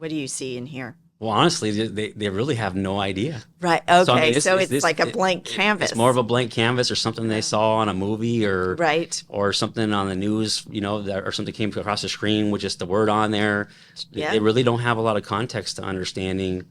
do you see in here? Well, honestly, they really have no idea. Right. So I Okay. mean, So it's like a blank it's more of canvas. a blank canvas or something they saw on a movie Right. or something on the news, or something came across the screen with just the word on there. They Yeah. really don't have a lot of context to understanding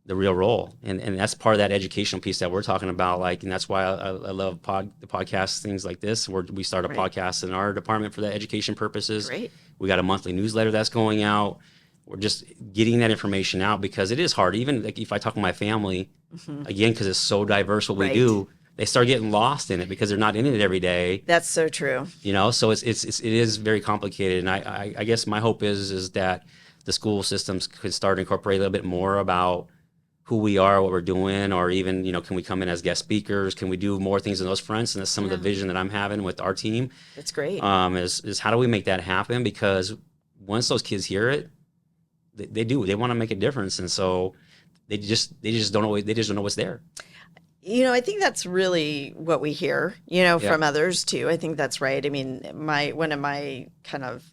the real role, and that's part of that educational piece that we're talking about. Like, and that's why I love the podcast things like this, where we start a Right. podcast in our department for the education purposes. Great. We got a monthly newsletter that's going out. We're just getting that information out because it is hard. Even like if I talk to my family, Hmm. again, because it's so diverse what we Right. do, they start getting lost in it because they're not in it every day. That's so true. So it is very complicated. And I guess my hope is that the school systems could start to incorporate a little bit more about who we are, what we're doing, or even, can we come in as guest speakers? Can we do more things in those fronts? And that's some of the Yeah. vision that I'm having with our team. That's great. Is how do we make that happen? Because once those kids hear it, they want to make a difference, and so they just don't know what's there. I think that's really what we hear, Yeah, from others too. I think that's right. I mean, one of my kind of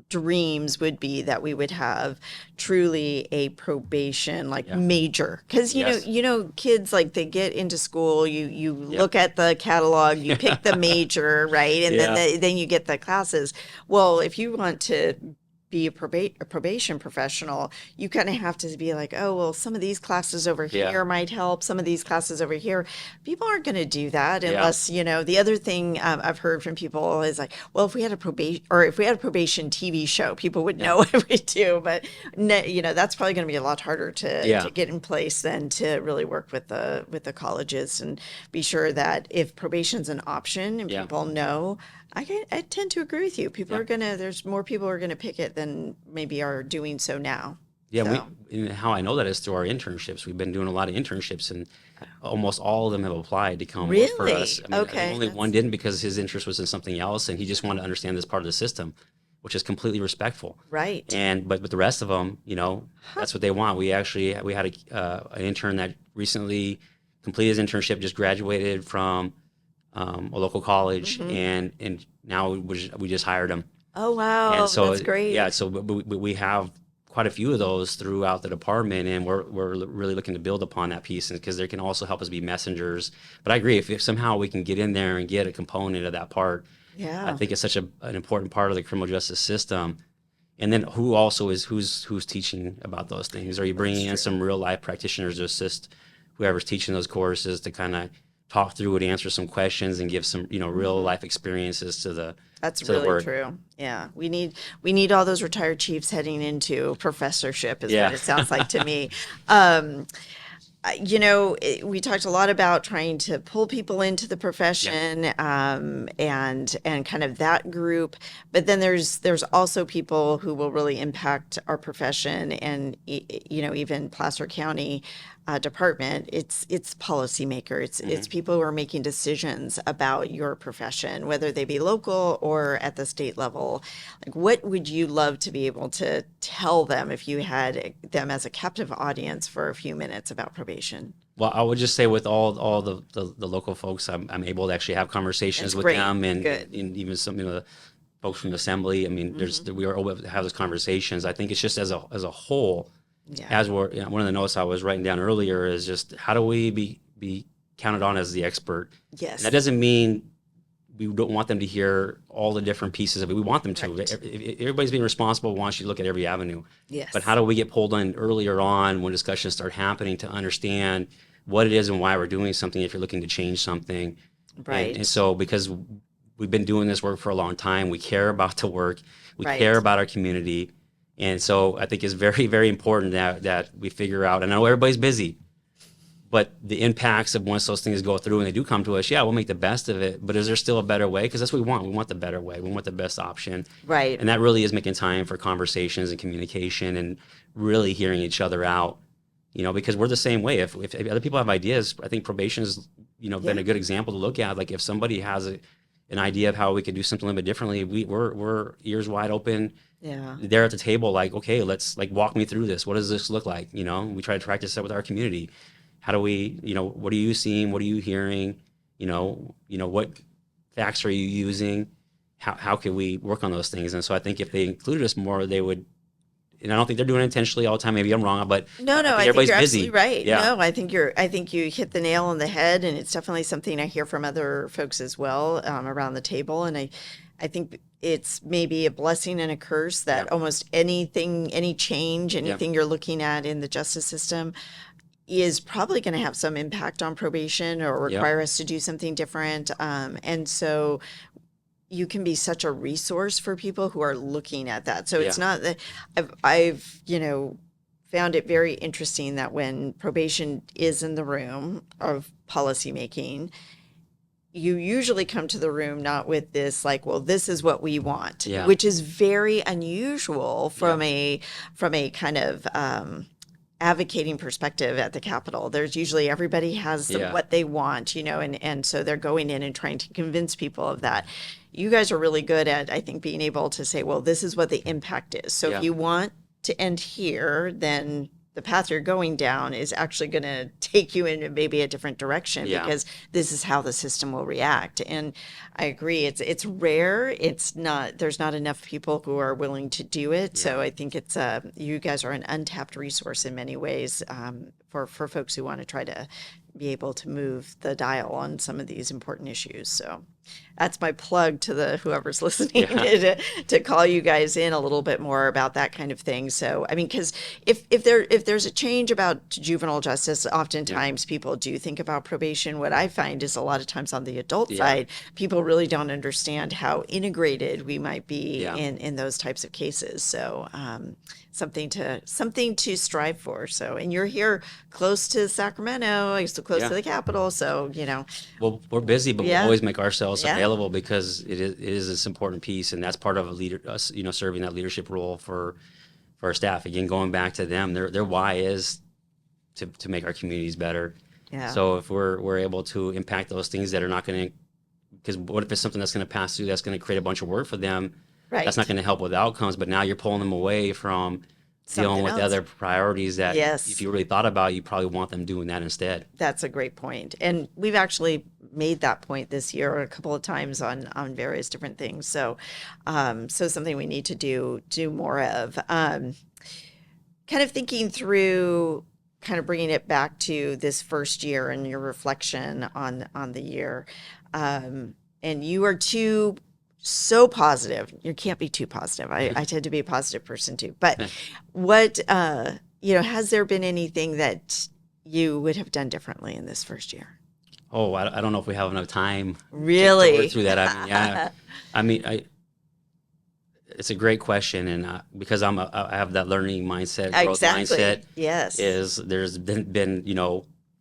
dreams would be that we would have truly a probation like yeah, major, because yes, kids, like, they get into school, you yep, look at the catalog, you pick the major, right, and then yeah, then you get the classes. Well, if you want to be a probation professional, you kind of have to be like, oh, well, some of these classes over yeah, here might help, some of these classes over here. People aren't going to do that yeah, unless, the other thing I've heard from people is like, well, if we had a probation TV show, people would yeah, know what we do. But no, that's probably going to be a lot harder to yeah, get in place than to really work with the colleges and be sure that if probation's an option and yeah, people know. I tend to agree with you. yeah. There's more people who are gonna pick it than maybe are doing so now. Yeah, So, and how I know that is through our internships. We've been doing a lot of internships, and almost all of them have applied to come work for us. really? I mean, I think Okay, only one that's didn't because his interest was in something else, and he just wanted to understand this part of the system, which is completely respectful. right. And but with the rest of them, Huh. that's what they want. We had an intern that recently completed his internship, just graduated from a local college, Hmm. and now we just hired him. Oh, And wow, so, that's great. yeah, so we have quite a few of those throughout the department, and we're really looking to build upon that piece, because they can also help us be messengers. But I agree, if somehow we can get in there and get a component of that part, I Yeah, think it's such an important part of the criminal justice system. And then who also is who's teaching about those things? Are you that's bringing in true. some real life practitioners to assist whoever's teaching those courses to kind of talk through it, answer some questions, and give some real Hmm. life experiences That's to the really work? true. Yeah, we need all those retired chiefs heading into professorship, is what Yeah. it sounds like to me. We talked a lot about trying to pull people into the Yeah. profession, and kind of that group, but then there's also people who will really impact our profession, and even Placer County department. It's policymaker. It's Hmm. people who are making decisions about your profession, whether they be local or at the state level. Like, what would you love to be able to tell them if you had them as a captive audience for a few minutes about probation? Well, I would just say with all the local folks, I'm able to actually have That's conversations with great. them, Good. and even some the folks from the assembly. I mean, Hmm. we are able to have those conversations. I think it's just as a whole, Yeah. as we're one of the notes I was writing down earlier is just how do we be counted on as the expert? And that Yes. doesn't mean we don't want them to hear all the different pieces of it. We want them to. Right. Everybody's being responsible wants you to look at every avenue. But how Yes. do we get pulled in earlier on when discussions start happening to understand what it is and why we're doing something if you're looking to change something? And Right. so because we've been doing this work for a long time, we care about the work, we care Right. about our community. And so I think it's very, very important that we figure out, and I know everybody's busy, but the impacts of once those things go through and they do come to us, yeah, we'll make the best of it. But is there still a better way? Because that's what we want. We want the better way. We want the best option. Right. And that really is making time for conversations and communication and really hearing each other out, because we're the same way. If other people have ideas, I think probation has, been Yeah. a good example to look at. Like if somebody has an idea of how we could do something a little bit differently, we're ears wide open Yeah. there at the table, like, okay, let's like walk me through this. What does this look like? We try to practice that with our community. How do we, what are you seeing? What are you hearing? What facts are you using? How can we work on those things? And so I think if they included us more, they would, and I don't think they're doing it intentionally all the time. Maybe I'm wrong, but No, I no, think I think everybody's you're absolutely busy. right. Yeah. No, I think you hit the nail on the head, and it's definitely something I hear from other folks as well, around the table. And I think it's maybe a blessing and a curse Yeah. that almost anything, any change, Yeah. anything you're looking at in the justice system is probably going to have some impact on probation or Yep. require us to do something different. And so you can be such a resource for people who are looking at that. So Yeah. it's not that I've found it very interesting that when probation is in the room of policymaking, you usually come to the room not with this like, well, this is what we want, Yeah. which is very unusual Yeah. from a kind of advocating perspective at the Capitol. There's usually everybody has Yeah. what they want, and so they're going in and trying to convince people of that. You guys are really good at, I think, being able to say, well, this is what the impact is. So if Yeah. you want to end here, then the path you're going down is actually going to take you in maybe a different direction Yeah. because this is how the system will react. And I agree, it's rare. It's not, there's not enough people who are willing to do it. So I think it's you guys are an untapped resource in many ways, for folks who want to try to be able to move the dial on some of these important issues. So that's my plug to the whoever's listening Yeah. to call you guys in a little bit more about that kind of thing. So I mean, because if there's a change about juvenile justice, Yeah. oftentimes people do think about probation. What I find is a lot of times on the adult Yeah. side, people really don't understand how integrated we might be Yeah. in those types of cases. So something to strive for. So, and you're here close to Sacramento, so close to Yeah. the capital. So Well, we're busy, but we'll yeah, always make ourselves yeah, available because it is this important piece, and that's part of a leader, us, serving that leadership role for our staff. Again, going back to them, their why is to make our communities better. yeah. So if we're able to impact those things that are not going to, because what if it's something that's going to pass through that's going to create a bunch of work for them? That's not Right. going to help with outcomes, but now you're pulling them away from dealing Something with the else. other priorities that if Yes, you really thought about, you probably want them doing that instead. that's a great point. And we've actually made that point this year a couple of times on various different things. So so something we need to do more of. Kind of thinking through, kind of bringing it back to this first year and your reflection on the year. And you are too so positive. You can't be too positive. I tend to be a positive person too. But what has there been anything that you would have done differently in this first year? Oh, I don't know if we have enough time to work Really? through that. I mean, yeah, I mean, it's a great question, and because I have that learning mindset, growth Exactly. mindset. Yes. Is there's been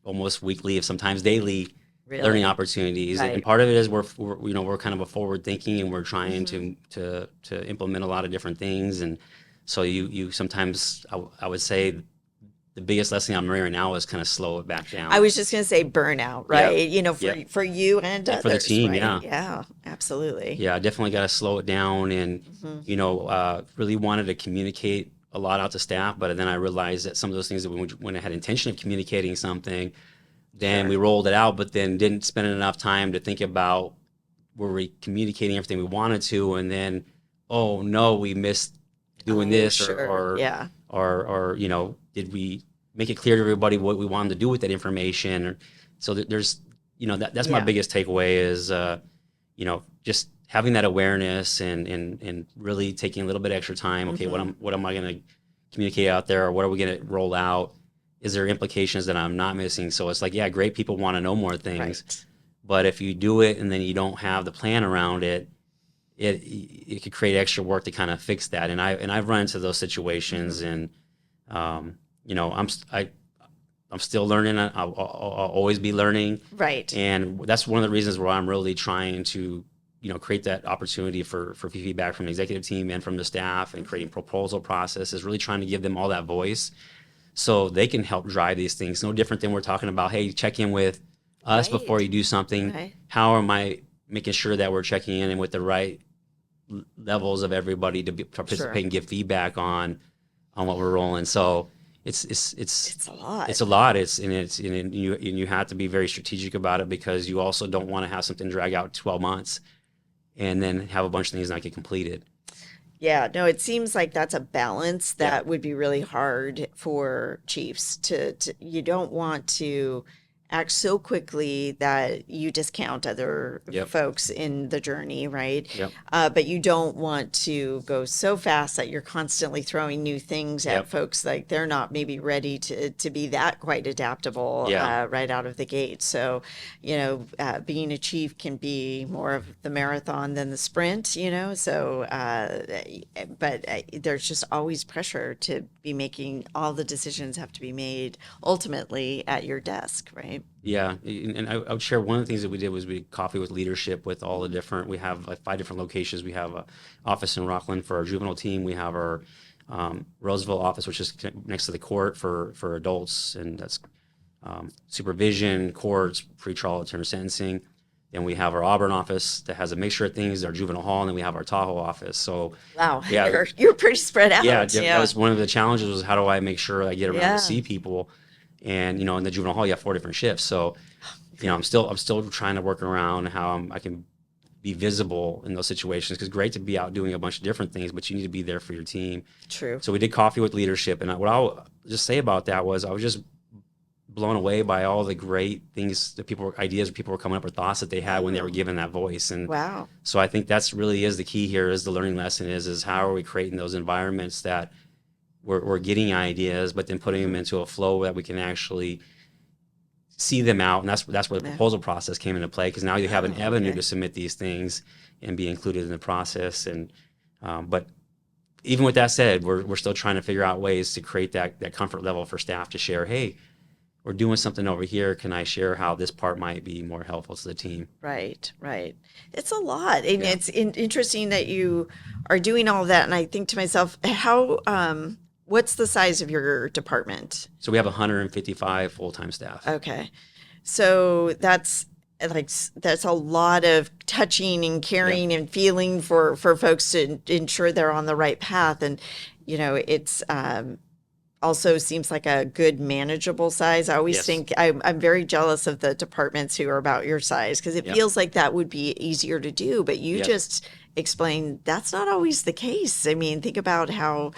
almost weekly, if sometimes daily, learning Really. opportunities, and Right. part of it is we're kind of a forward thinking, and we're trying Hmm. to implement a lot of different things, and so you sometimes I would say the biggest lesson I'm learning now is kind of slow it back I down. was just going to say burnout, Yep, right? yep, For you and and for the others, team, right? yeah. Yeah, absolutely. Yeah, I definitely got to slow it down and, Hmm. really wanted to communicate a lot out to staff. But then I realized that some of those things that when I had intention of communicating something, then we Sure. rolled it out, but then didn't spend enough time to think about were we communicating everything we wanted to, and then, oh no, we missed doing Oh, this, sure. Yeah. or did we make it clear to everybody what we wanted to do with that information? So there's, that's my Yeah. biggest takeaway is, just having that awareness and really taking a little bit extra time. Okay, Hmm. what am I going to communicate out there, or what are we going to roll out? Is there implications that I'm not missing? So it's like, yeah, great, people want to know more things, Right. but if you do it and then you don't have the plan around it, it could create extra work to kind of fix that. And I've run into those situations, Hmm. and um, I'm still learning. I'll always be learning, Right. and that's one of the reasons why I'm really trying to create that opportunity for feedback from the executive team and from the staff, and creating proposal process is really trying to give them all that voice so they can help drive these things. No different than we're talking about, hey, check in with us before Right. you do something. Right. How am I making sure that we're checking in and with the right levels of everybody to Sure. participate and give feedback on what we're rolling? So it's It's a lot. it's a lot. And you have to be very strategic about it, because you also don't want to have something drag out 12 months and then have a bunch of things not get completed. Yeah, no, it seems like that's a balance Yeah. that would be really hard for chiefs to you don't want to act so quickly that you discount other Yep. folks in the journey, right? Yep. But you don't want to go so fast that you're constantly throwing new things at Yep. folks like they're not maybe ready to be that quite adaptable Yeah. right out of the gate. So, being a chief can be more of the marathon than the sprint, So, but there's just always pressure to be making all the decisions have to be made ultimately at your desk, right? Yeah, and I would share one of the things that we did was we coffee with leadership with all the different. We have like 5 different locations. We have a office in Rockland for our juvenile team. We have our Roseville office, which is next to the court for adults, and that's supervision, courts, pretrial alternative sentencing. Then we have our Auburn office that has a mixture of things, our juvenile hall, and then we have our Tahoe office. So Wow, yeah, you're pretty spread yeah, out. that was one of the challenges was how do I make sure I get around to Yeah. see people, and in the juvenile hall you have 4 different shifts. So Okay. I'm still trying to work around how I can be visible in those situations, because great to be out doing a bunch of different things, but you need to be there for your team. True. So we did coffee with leadership, and what I'll just say about that was I was just blown away by all the great things that ideas people were coming up, or thoughts that they had when they were given that voice. And Wow. so I think that's really is the key here, is the learning lesson is how are we creating those environments that we're getting ideas, but then putting them into a flow that we can actually see them out. And that's where the Yeah. proposal process came into play, because now you have an Oh, avenue okay. to submit these things and be included in the process. And but even with that said, we're still trying to figure out ways to create that comfort level for staff to share, hey, we're doing something over here. Can I share how this part might be more helpful to the team? Right, right. It's a lot, and Yeah. it's interesting that you are doing all that. And I think to myself, what's the size of your department? So we have 155 full-time staff. Okay, so that's that's a lot of touching and caring and feeling for folks to ensure they're on the right path. And it's also seems like a good manageable size. I always Yes. think I'm very jealous of the departments who are about your size, because it Yep. feels like that would be easier to do. But you Yep. just explained that's not always the case. I mean, think about how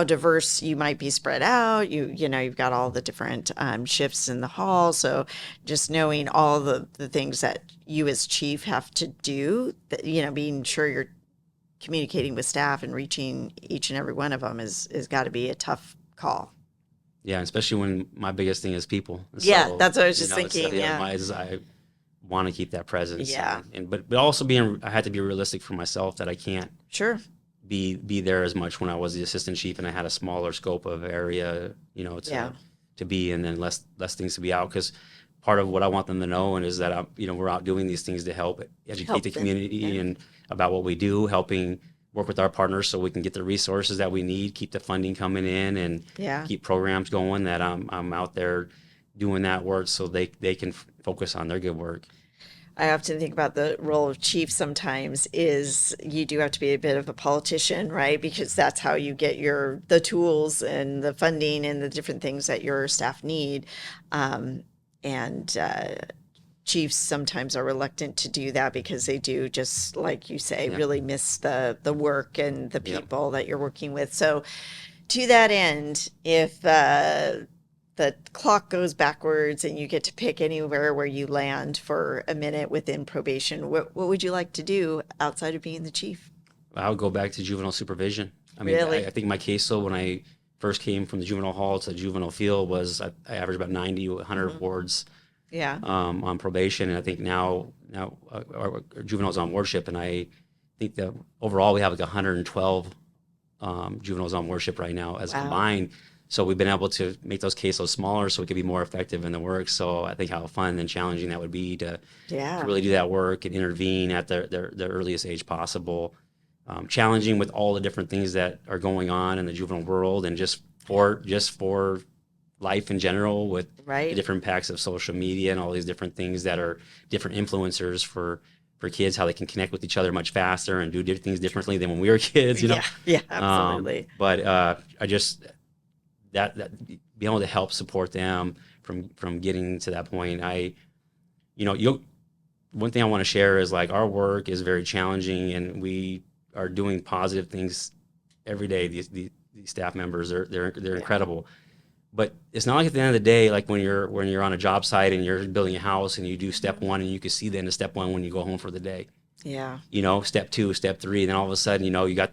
diverse you might be spread out. You've got all the different shifts in the hall. So just knowing all the things that you as chief have to do, that, being sure you're communicating with staff and reaching each and every one of them is got to be a tough call. Yeah, especially when my biggest thing is people. And Yeah, so, that's what I was just it's, thinking. Yeah. I want to keep that presence. Yeah. But also I had to be realistic for myself that I can't Sure. be there as much when I was the assistant chief and I had a smaller scope of area, Yeah. to be, and then less things to be out. Because part of what I want them to know and is that we're out doing these things to help educate Help the them. community Yeah. and about what we do, helping work with our partners so we can get the resources that we need, keep the funding coming in, and Yeah. keep programs going. That I'm out there doing that work so they can focus on their good work. I often think about the role of chief sometimes is you do have to be a bit of a politician, right? Because that's how you get the tools and the funding and the different things that your staff need. And chiefs sometimes are reluctant to do that because they do, just like you say, Yeah. really miss the work and the Yep. people that you're working with. So to that end, if the clock goes backwards and you get to pick anywhere where you land for a minute within probation, what would you like to do outside of being the chief? I would go back to juvenile supervision. I mean, Really? I think my caseload when I first came from the juvenile hall to the juvenile field was I averaged about 90 to 100 wards Yeah. on probation, and I think now our juveniles on wardship, and I think that overall we have like 112 juveniles on wardship right now as Wow. combined. So we've been able to make those caseloads smaller so we can be more effective in the work. So I think how fun and challenging that would be to Yeah. really do that work and intervene at the earliest age possible. Challenging with all the different things that are going on in the juvenile world, and just for life in general, with Right. the different impacts of social media and all these different things that are different influencers for kids, how they can connect with each other much faster and do things differently than when we were kids, Yeah. Yeah. Absolutely. But I just that being able to help support them from getting to that point. One thing I want to share is like our work is very challenging, and we are doing positive things every day. These staff members they're incredible. But it's not like at the end of the day, like when you're on a job site and you're building a house and you do step one and you can see the end of step one when you go home for the day. Yeah. Step two, step three, and then all of a sudden, you got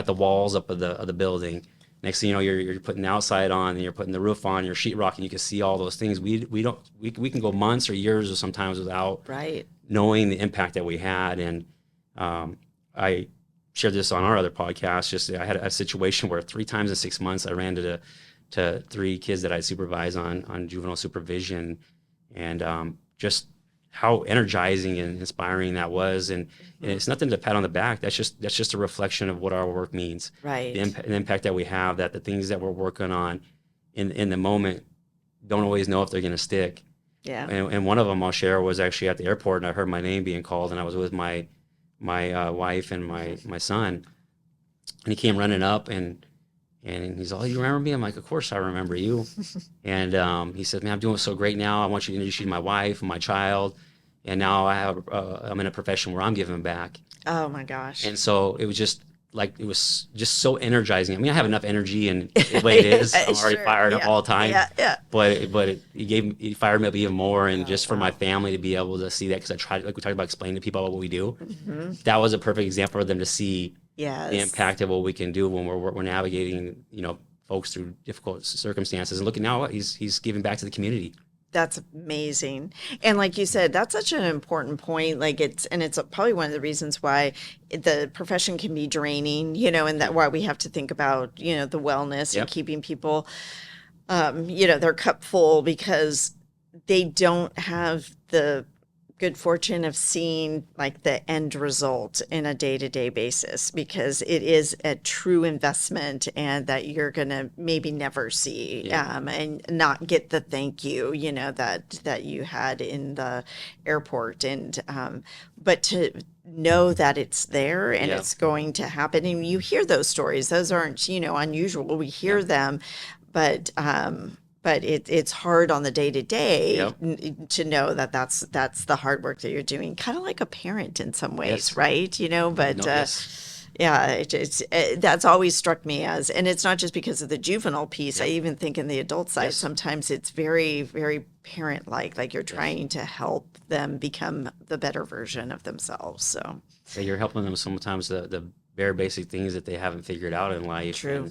the walls up of the building. Next thing you know, you're putting the outside on and you're putting the roof on, you're sheetrock, and you can see all those things. We can go months or years or sometimes without Right. knowing the impact that we had. And I shared this on our other podcast. Just I had a situation where 3 times in 6 months I ran to 3 kids that I supervise on juvenile supervision, and just how energizing and inspiring that was. And it's nothing to pat on the back. That's just a reflection of what our work means. Right. The impact that we have, that the things that we're working on in the moment don't always know if they're going to stick. Yeah. And one of them I'll share was actually at the airport, and I heard my name being called, and I was with my wife and my son, and he came running up, and he's all, "You remember me?" I'm like, "Of course I remember you." And he said, "Man, I'm doing so great now. I want you to introduce you to my wife and my child, and now I'm in a profession where I'm giving back." Oh my gosh. And so it was just like, it was just so energizing. I mean, I have enough energy, and the way it is, I'm already Sure. fired up Yeah. all the time. Yeah. Yeah. It fired me up even more, and Oh, just for my wow. family to be able to see that, because I tried, like we talked about, explaining to people about what we do. Hmm. That was a perfect example for them to see the Yes. impact of what we can do when we're navigating, folks through difficult circumstances. And looking now, he's giving back to the community. That's amazing. And like you said, that's such an important point. Like it's probably one of the reasons why the profession can be draining, and that why we have to think about, the wellness and Yep. keeping people, their cup full, because they don't have the good fortune of seeing like the end result in a day-to-day basis, because it is a true investment and that you're going to maybe never see, Yeah. and not get the thank you, that you had in the airport. And but to know that it's there and Yeah. it's going to happen, and you hear those stories, those aren't, unusual, we hear Yeah. them, but it's hard on the day to day Yep. to know that that's the hard work that you're doing, kind of like a parent in some ways, Yes. right? But No. Yes. yeah, that's always struck me as, and it's not just because of the juvenile piece. I Yep. even think in the adult side, Yes. sometimes it's very, very parent like you're Yes. trying to help them become the better version of themselves. So Yeah, you're helping them sometimes the very basic things that they haven't figured out in life. true.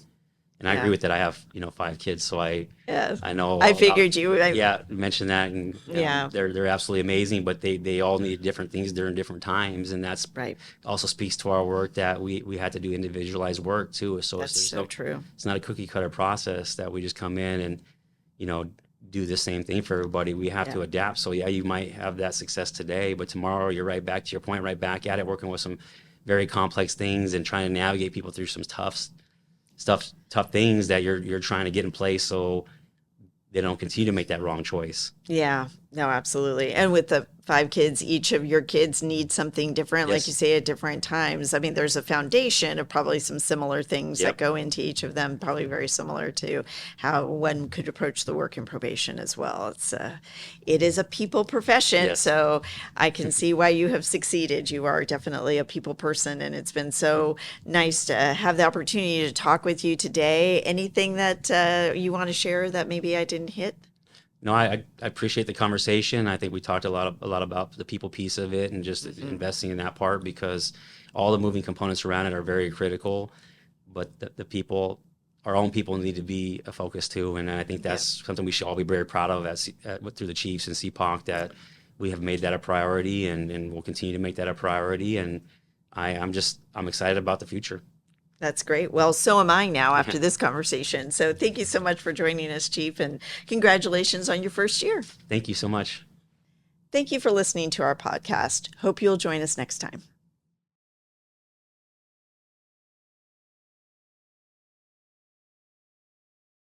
And I agree Yeah. with that. I have, 5 kids, so Yes. I know I all about, figured you. yeah, you mentioned that, and Yeah. they're absolutely amazing, but they all need different things during different times, and that's Right. also speaks to our work, that we had to do individualized work too. So That's so true. it's not a cookie cutter process that we just come in and, you know, do the same thing for everybody. We have to Yeah. adapt. So yeah, you might have that success today, but tomorrow you're right back to your point, right back at it, working with some very complex things and trying to navigate people through some tough things that you're trying to get in place, so they don't continue to make that wrong choice. Yeah, no, absolutely. And with the 5 kids, each of your kids need something different, like you Yes. say, at different times. I mean, there's a foundation of probably some similar things that Yep. go into each of them, probably very similar to how one could approach the work in probation as well. It is a people profession, Yes. so I can see why you have succeeded. You are definitely a people person, and it's been so nice to have the opportunity to talk with you today. Anything that you want to share that maybe I didn't hit? No, I appreciate the conversation. I think we talked a lot about the people piece of it, and just Mhm. investing in that part, because all the moving components around it are very critical. But the people, our own people, need to be a focus too. And I think Yeah. that's something we should all be very proud of through the Chiefs and CPOC, that we have made that a priority, and we'll continue to make that a priority. And I'm excited about the future. That's great. Well, so am I now after this conversation. So thank you so much for joining us, Chief, and congratulations on your first year. Thank you so much. Thank you for listening to our podcast. Hope you'll join us next time.